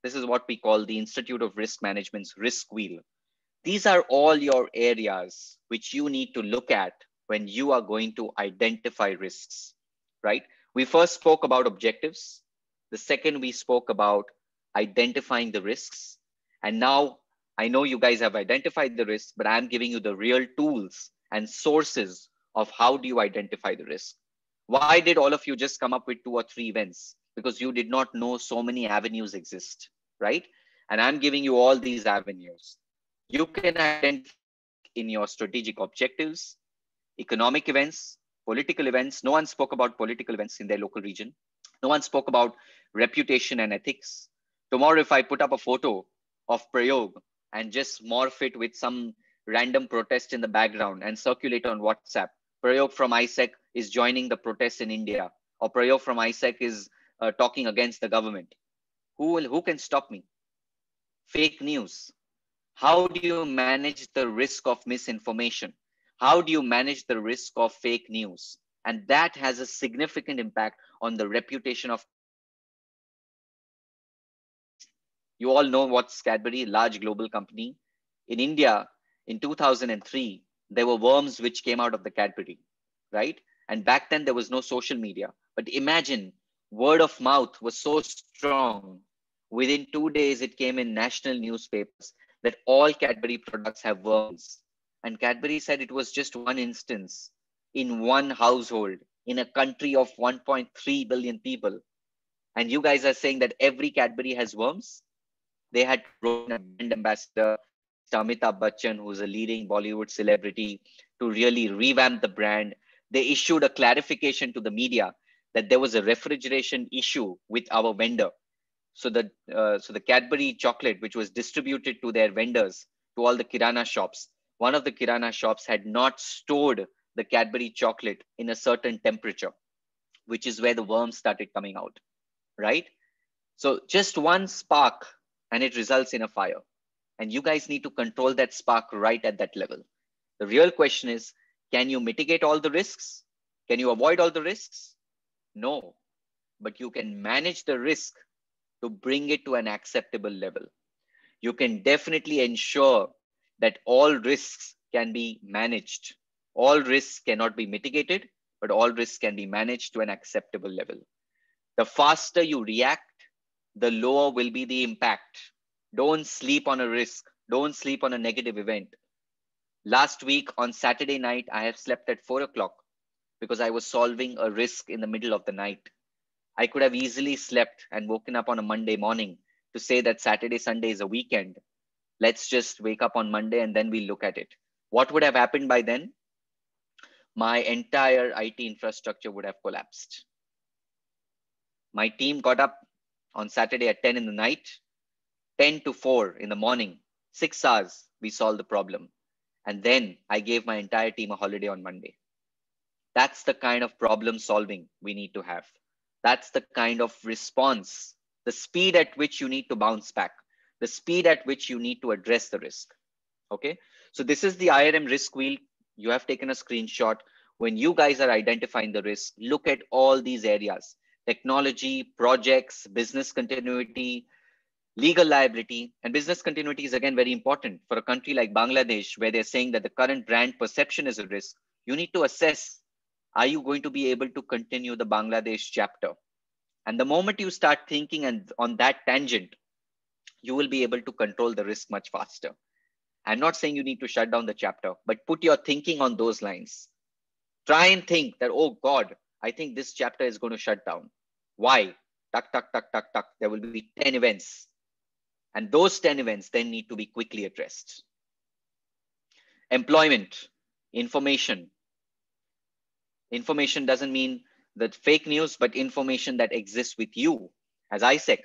S1: This is what we call the Institute of Risk Management's risk wheel. These are all your areas which you need to look at when you are going to identify risks, right? We first spoke about objectives. The second, we spoke about identifying the risks. And now I know you guys have identified the risk, but I'm giving you the real tools and sources of how do you identify the risk. Why did all of you just come up with 2 or 3 events? Because you did not know so many avenues exist, right? And I'm giving you all these avenues. You can identify the risk in your strategic objectives, economic events, political events. No one spoke about political events in their local region. No one spoke about reputation and ethics. Tomorrow, if I put up a photo of Prayog and just morph it with some random protest in the background and circulate on WhatsApp, Prayog from ISEC is joining the protests in India, or Prayog from ISEC is talking against the government. Who can stop me? Fake news. How do you manage the risk of misinformation? How do you manage the risk of fake news? And that has a significant impact on the reputation of Cadbury globally. You all know what's Cadbury, large global company. In India, in 2003, there were worms which came out of the Cadbury, right? And back then there was no social media. But imagine, word of mouth was so strong. Within 2 days, it came in national newspapers that all Cadbury products have worms. And Cadbury said it was just one instance in one household in a country of 1.3 billion people. And you guys are saying that every Cadbury has worms? They had to roll in a brand ambassador, Mr. Amitabh Bachchan, who's a leading Bollywood celebrity, to really revamp the brand. They issued a clarification to the media that there was a refrigeration issue with our vendor. So the Cadbury chocolate, which was distributed to their vendors, to all the Kirana shops, one of the Kirana shops had not stored the Cadbury chocolate in a certain temperature, which is where the worms started coming out, right? So just one spark and it results in a fire. And you guys need to control that spark right at that level. The real question is, can you mitigate all the risks? Can you avoid all the risks? No, but you can manage the risk to bring it to an acceptable level. You can definitely ensure that all risks can be managed. All risks cannot be mitigated, but all risks can be managed to an acceptable level. The faster you react, the lower will be the impact. Don't sleep on a risk. Don't sleep on a negative event. Last week on Saturday night, I have slept at 4 o'clock because I was solving a risk in the middle of the night. I could have easily slept and woken up on a Monday morning to say that Saturday, Sunday is a weekend. Let's just wake up on Monday and then we look at it. What would have happened by then? My entire IT infrastructure would have collapsed. My team got up on Saturday at 10 in the night, 10 to 4 in the morning, 6 hours, we solved the problem. And then I gave my entire team a holiday on Monday. That's the kind of problem solving we need to have. That's the kind of response, the speed at which you need to bounce back, the speed at which you need to address the risk. Okay, so this is the IRM risk wheel. You have taken a screenshot. When you guys are identifying the risk, look at all these areas: technology, projects, business continuity, legal liability. And business continuity is again very important for a country like Bangladesh, where they're saying that the current brand perception is a risk. You need to assess, are you going to be able to continue the Bangladesh chapter? And the moment you start thinking and on that tangent, you will be able to control the risk much faster. I'm not saying you need to shut down the chapter, but put your thinking on those lines. Try and think that, oh God, I think this chapter is going to shut down. Why? Tuck, tuck, tuck, tuck, tuck. There will be 10 events. And those 10 events then need to be quickly addressed. Employment, information. Information doesn't mean that fake news, but information that exists with you. As I said,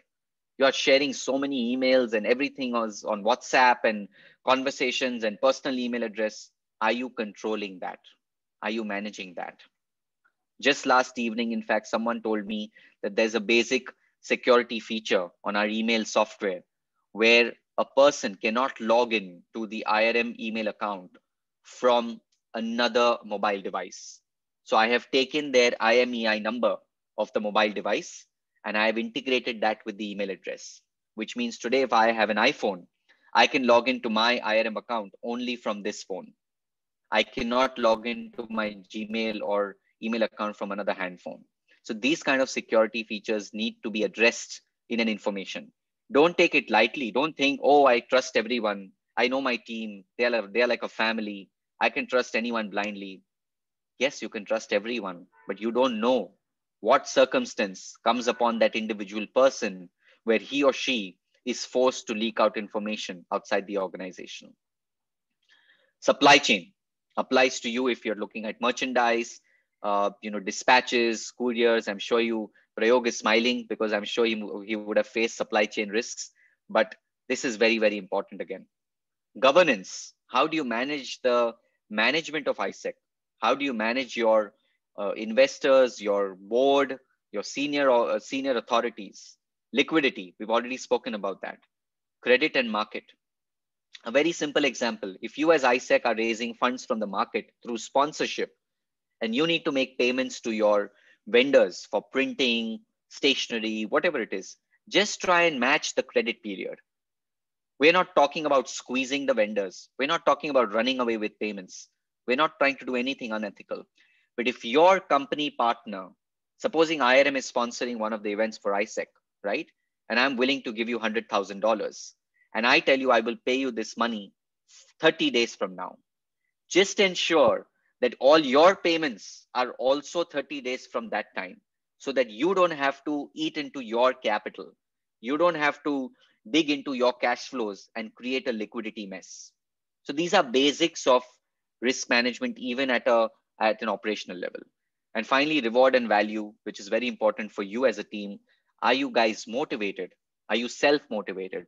S1: you are sharing so many emails and everything on WhatsApp and conversations and personal email address. Are you controlling that? Are you managing that? Just last evening, in fact, someone told me that there's a basic security feature on our email software where a person cannot log in to the IRM email account from another mobile device. So I have taken their IMEI number of the mobile device and I have integrated that with the email address, which means today if I have an iPhone, I can log into my IRM account only from this phone. I cannot log into my Gmail or email account from another hand phone. So these kind of security features need to be addressed in an information. Don't take it lightly. Don't think, oh, I trust everyone. I know my team. They're like a family. I can trust anyone blindly. Yes, you can trust everyone, but you don't know what circumstance comes upon that individual person where he or she is forced to leak out information outside the organization. Supply chain applies to you if you're looking at merchandise, dispatches, couriers. I'm sure Prayog is smiling because I'm sure he would have faced supply chain risks. But this is very, very important again. Governance. How do you manage the management of ISEC? How do you manage your investors, your board, your senior authorities? Liquidity. We've already spoken about that. Credit and market. A very simple example. If you as ISEC are raising funds from the market through sponsorship and you need to make payments to your vendors for printing, stationery, whatever it is, just try and match the credit period. We're not talking about squeezing the vendors. We're not talking about running away with payments. We're not trying to do anything unethical. But if your company partner, supposing IRM is sponsoring one of the events for ISEC, right? And I'm willing to give you $100,000, and I tell you I will pay you this money 30 days from now. Just ensure that all your payments are also 30 days from that time so that you don't have to eat into your capital. You don't have to dig into your cash flows and create a liquidity mess. So these are basics of risk management, even at an operational level. And finally, reward and value, which is very important for you as a team. Are you guys motivated? Are you self-motivated?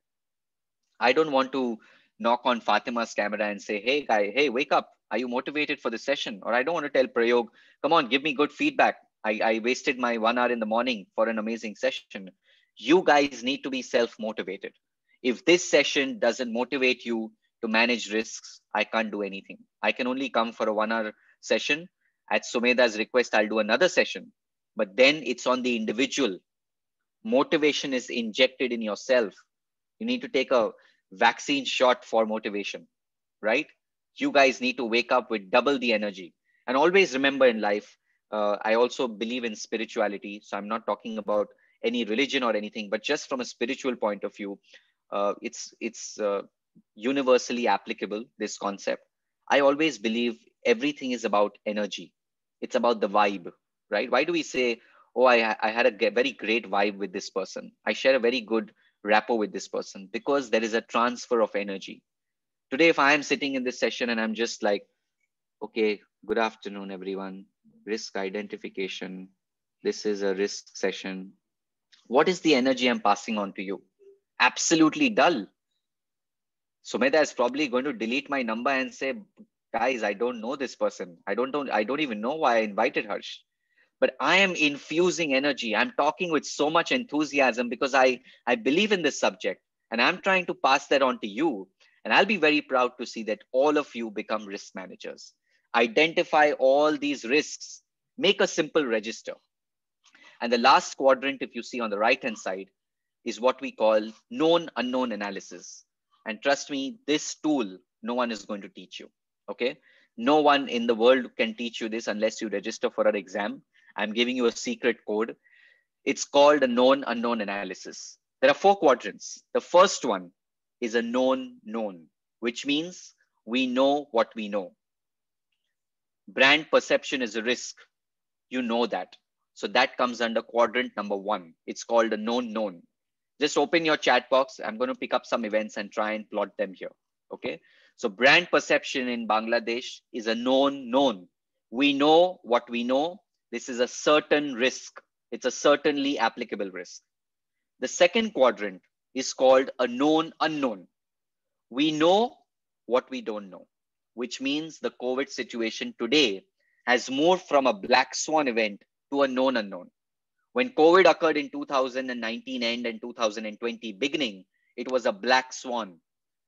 S1: I don't want to knock on Fatima's camera and say, hey, guy, hey, wake up. Are you motivated for the session? Or I don't want to tell Prayog, come on, give me good feedback. I wasted my 1 hour in the morning for an amazing session. You guys need to be self-motivated. If this session doesn't motivate you to manage risks, I can't do anything. I can only come for a 1 hour session. At Sumeda's request, I'll do another session. But then it's on the individual. Motivation is injected in yourself. You need to take a vaccine shot for motivation, right? You guys need to wake up with double the energy. And always remember in life, I also believe in spirituality. So I'm not talking about any religion or anything, but just from a spiritual point of view, it's universally applicable, this concept. I always believe everything is about energy. It's about the vibe, right? Why do we say, oh, I had a very great vibe with this person. I share a very good rapport with this person because there is a transfer of energy. Today, if I am sitting in this session and I'm just like, okay, good afternoon, everyone, risk identification. This is a risk session. What is the energy I'm passing on to you? Absolutely dull. Sumedha is probably going to delete my number and say, guys, I don't know this person. I don't even know why I invited Harsh. But I am infusing energy. I'm talking with so much enthusiasm because I believe in this subject and I'm trying to pass that on to you. And I'll be very proud to see that all of you become risk managers. Identify all these risks, make a simple register. And the last quadrant, if you see on the right-hand side, is what we call known unknown analysis. And trust me, this tool, no one is going to teach you. Okay. No one in the world can teach you this unless you register for an exam. I'm giving you a secret code. It's called a known unknown analysis. There are 4 quadrants. The first one is a known known, which means we know what we know. Brand perception is a risk. You know that. So that comes under quadrant number 1. It's called a known known. Just open your chat box. I'm going to pick up some events and try and plot them here. Okay. So brand perception in Bangladesh is a known known. We know what we know. This is a certain risk. It's a certainly applicable risk. The second quadrant is called a known unknown. We know what we don't know, which means the COVID situation today has moved from a black swan event to a known unknown. When COVID occurred in 2019 end and 2020 beginning, it was a black swan.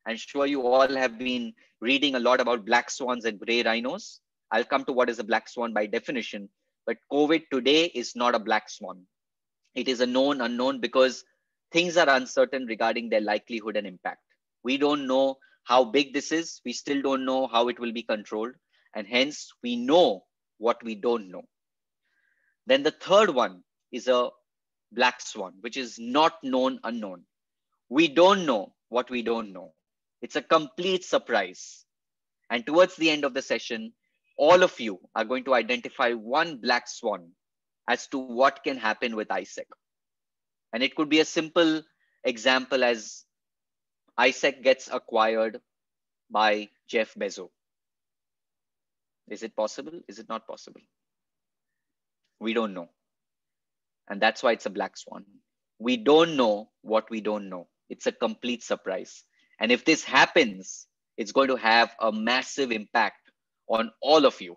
S1: I'm sure you all have been reading a lot about black swans and gray rhinos. I'll come to what is a black swan by definition, but COVID today is not a black swan. It is a known unknown because things are uncertain regarding their likelihood and impact. We don't know how big this is. We still don't know how it will be controlled. And hence we know what we don't know. Then the third one is a black swan, which is not known unknown. We don't know what we don't know. It's a complete surprise. And towards the end of the session, all of you are going to identify one black swan as to what can happen with ISEC. And it could be a simple example as ISEC gets acquired by Jeff Bezos. Is it possible? Is it not possible? We don't know. And that's why it's a black swan. We don't know what we don't know. It's a complete surprise. And if this happens, it's going to have a massive impact on all of you.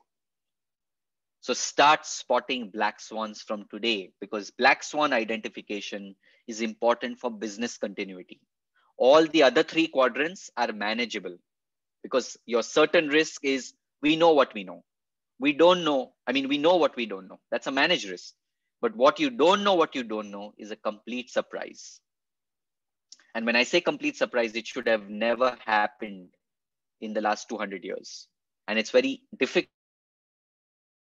S1: So start spotting black swans from today, because black swan identification is important for business continuity. All the other three quadrants are manageable, because your certain risk is we know what we know. We don't know. I mean, we know what we don't know. That's a managed risk. But what you don't know is a complete surprise. And when I say complete surprise, it should have never happened in the last 200 years. And it's very difficult.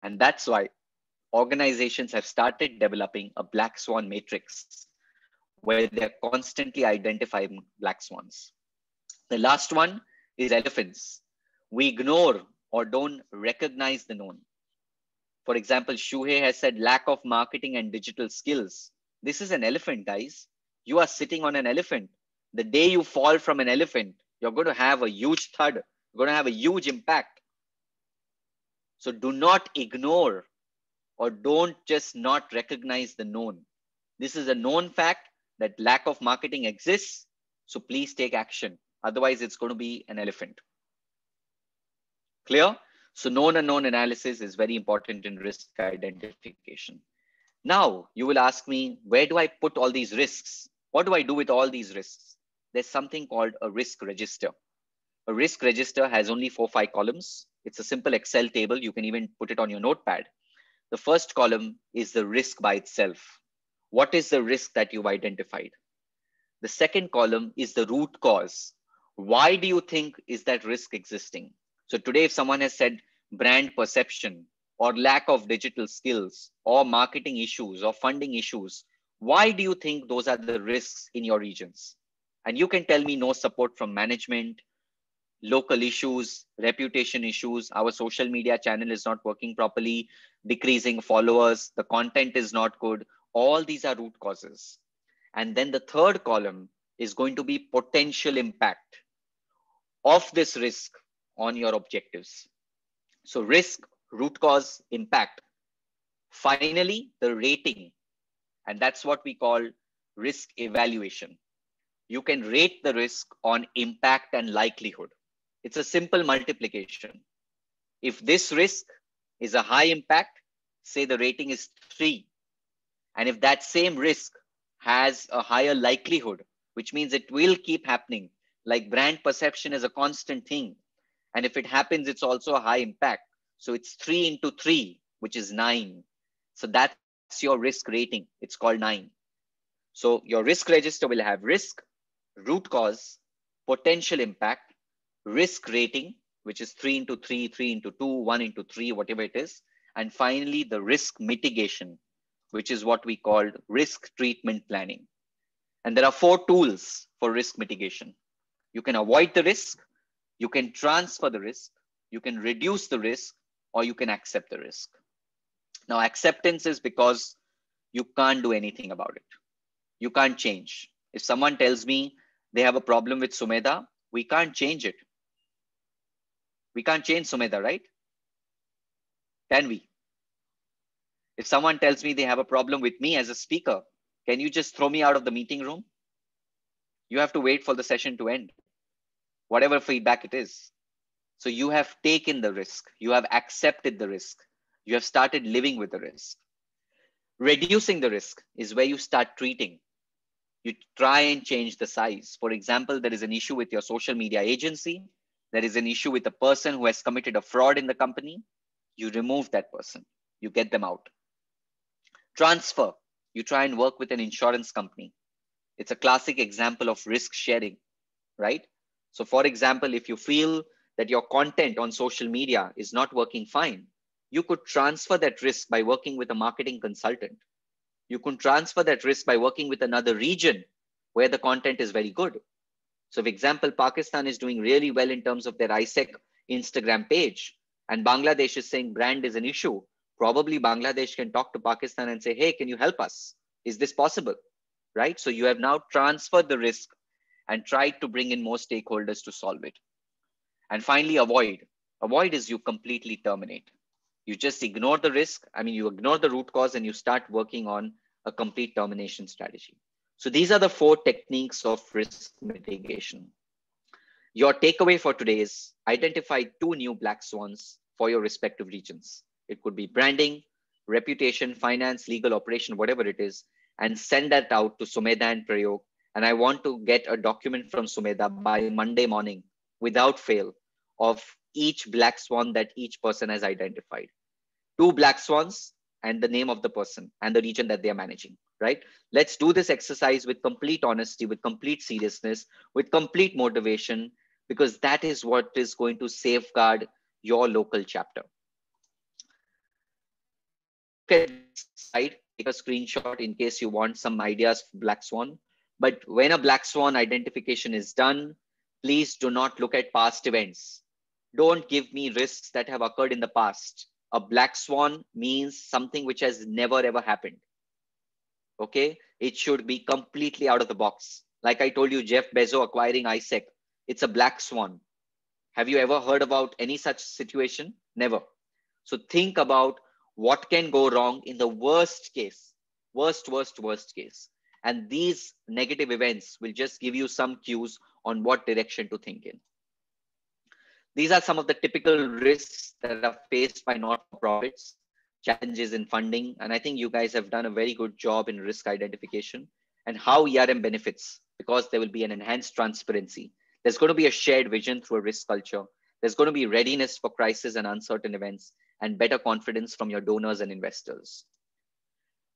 S1: And that's why organizations have started developing a black swan matrix where they're constantly identifying black swans. The last one is elephants. We ignore or don't recognize the known. For example, Shuhei has said lack of marketing and digital skills. This is an elephant, guys. You are sitting on an elephant. The day you fall from an elephant, you're going to have a huge thud. You're going to have a huge impact. So do not ignore or don't just not recognize the known. This is a known fact that lack of marketing exists. So please take action. Otherwise, it's going to be an elephant. Clear? So known unknown analysis is very important in risk identification. Now you will ask me, where do I put all these risks? What do I do with all these risks? There's something called a risk register. A risk register has only 4-5 columns. It's a simple Excel table. You can even put it on your notepad. The first column is the risk by itself. What is the risk that you've identified? The second column is the root cause. Why do you think is that risk existing? So today, if someone has said brand perception or lack of digital skills or marketing issues or funding issues, why do you think those are the risks in your regions? And you can tell me no support from management, local issues, reputation issues, our social media channel is not working properly, decreasing followers, the content is not good. All these are root causes. And then the third column is going to be potential impact of this risk on your objectives. So risk, root cause, impact. Finally, the rating. And that's what we call risk evaluation. You can rate the risk on impact and likelihood. It's a simple multiplication. If this risk is a high impact, say the rating is 3. And if that same risk has a higher likelihood, which means it will keep happening, like brand perception is a constant thing. And if it happens, it's also a high impact. So it's 3 into 3, which is 9. So that's your risk rating. It's called 9. So your risk register will have risk, root cause, potential impact, risk rating, which is 3 into 3, 3 into 2, 1 into 3, whatever it is. And finally, the risk mitigation, which is what we called risk treatment planning. And there are 4 tools for risk mitigation. You can avoid the risk, you can transfer the risk, you can reduce the risk, or you can accept the risk. Now, acceptance is because you can't do anything about it. You can't change. If someone tells me they have a problem with Sumedha, we can't change it. We can't change Sumedha, right? Can we? If someone tells me they have a problem with me as a speaker, can you just throw me out of the meeting room? You have to wait for the session to end, whatever feedback it is. So you have taken the risk. You have accepted the risk. You have started living with the risk. Reducing the risk is where you start treating. You try and change the size. For example, there is an issue with your social media agency. There is an issue with a person who has committed a fraud in the company. You remove that person. You get them out. Transfer. You try and work with an insurance company. It's a classic example of risk sharing, right? So for example, if you feel that your content on social media is not working fine, you could transfer that risk by working with a marketing consultant. You could transfer that risk by working with another region where the content is very good. So for example, Pakistan is doing really well in terms of their ISEC Instagram page, and Bangladesh is saying brand is an issue. Probably Bangladesh can talk to Pakistan and say, hey, can you help us? Is this possible? Right? So you have now transferred the risk and tried to bring in more stakeholders to solve it. And finally, avoid. Avoid is you completely terminate. You just ignore the risk. I mean, you ignore the root cause and you start working on a complete termination strategy. So these are the 4 techniques of risk mitigation. Your takeaway for today is identify 2 new black swans for your respective regions. It could be branding, reputation, finance, legal, operation, whatever it is, and send that out to Sumedha and Prayog. And I want to get a document from Sumedha by Monday morning without fail of each black swan that each person has identified. 2 black swans and the name of the person and the region that they are managing, right? Let's do this exercise with complete honesty, with complete seriousness, with complete motivation, because that is what is going to safeguard your local chapter. Slide, take a screenshot in case you want some ideas for black swan. But when a black swan identification is done, please do not look at past events. Don't give me risks that have occurred in the past. A black swan means something which has never ever happened. Okay, it should be completely out of the box. Like I told you, Jeff Bezos acquiring ISEC, it's a black swan. Have you ever heard about any such situation? Never. So think about what can go wrong in the worst case, worst case. And these negative events will just give you some cues on what direction to think in. These are some of the typical risks that are faced by not-for-profits, challenges in funding. And I think you guys have done a very good job in risk identification and how ERM benefits, because there will be an enhanced transparency. There's going to be a shared vision through a risk culture. There's going to be readiness for crisis and uncertain events and better confidence from your donors and investors.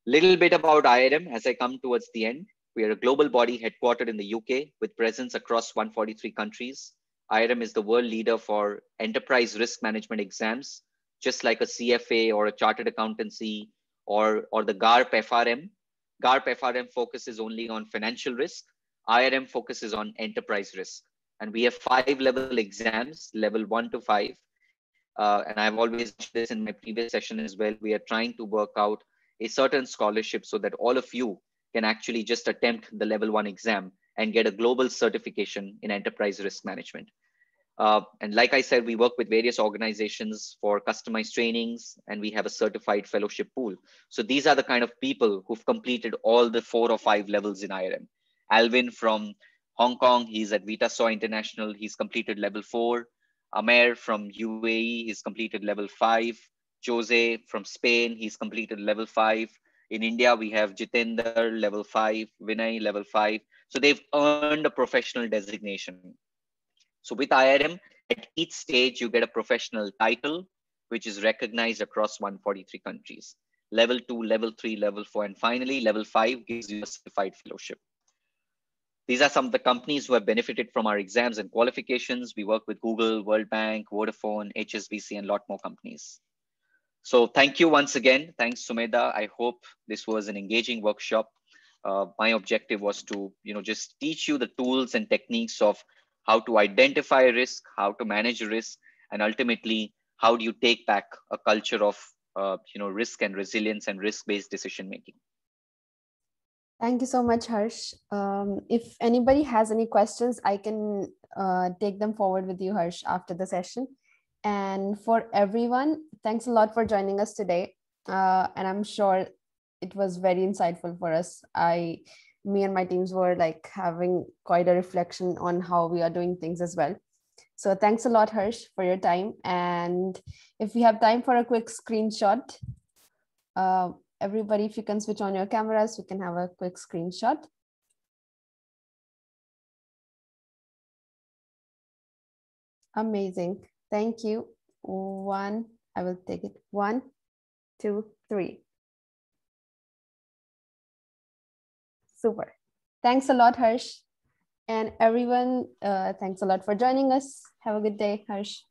S1: Little bit about IRM as I come towards the end. We are a global body headquartered in the UK with presence across 143 countries. IRM is the world leader for enterprise risk management exams, just like a CFA or a chartered accountancy or the GARP FRM. GARP FRM focuses only on financial risk. IRM focuses on enterprise risk. And we have 5 level exams, level 1 to 5. And I've always mentioned this in my previous session as well. We are trying to work out a certain scholarship so that all of you can actually just attempt the level 1 exam and get a global certification in enterprise risk management. And like I said, we work with various organizations for customized trainings, and we have a certified fellowship pool. So these are the kind of people who've completed all the 4 or 5 levels in IRM. Alvin from Hong Kong, he's at Vitasoy International. He's completed level 4. Amer from UAE, he's completed level 5. Jose from Spain, he's completed level 5. In India, we have Jitender, level 5, Vinay, level 5. So they've earned a professional designation. So with IRM, at each stage, you get a professional title, which is recognized across 143 countries. Level 2, level 3, level 4, and finally, level 5 gives you a certified fellowship. These are some of the companies who have benefited from our exams and qualifications. We work with Google, World Bank, Vodafone, HSBC, and a lot more companies. So thank you once again. Thanks, Sumedha. I hope this was an engaging workshop. My objective was to, just teach you the tools and techniques of how to identify risk, how to manage risk, and ultimately, how do you take back a culture of, risk and resilience and risk-based decision-making.
S2: Thank you so much, Harsh. If anybody has any questions, I can take them forward with you, Harsh, after the session. And for everyone, thanks a lot for joining us today. And I'm sure it was very insightful for us. Me and my teams were like having quite a reflection on how we are doing things as well. So thanks a lot, Harsh, for your time. And if we have time for a quick screenshot, everybody, if you can switch on your cameras, we can have a quick screenshot. Amazing. Thank you. I will take it. 1, 2, 3. Super. Thanks a lot, Harsh. And everyone, thanks a lot for joining us. Have a good day, Harsh.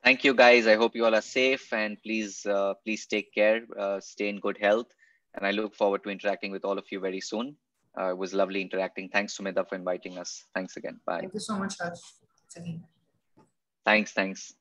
S1: Thank you, guys. I hope you all are safe, and please take care, stay in good health. And I look forward to interacting with all of you very soon. It was lovely interacting. Thanks, Sumedha, for inviting us. Thanks again. Bye.
S3: Thank you so much, Harsh.
S1: Thanks.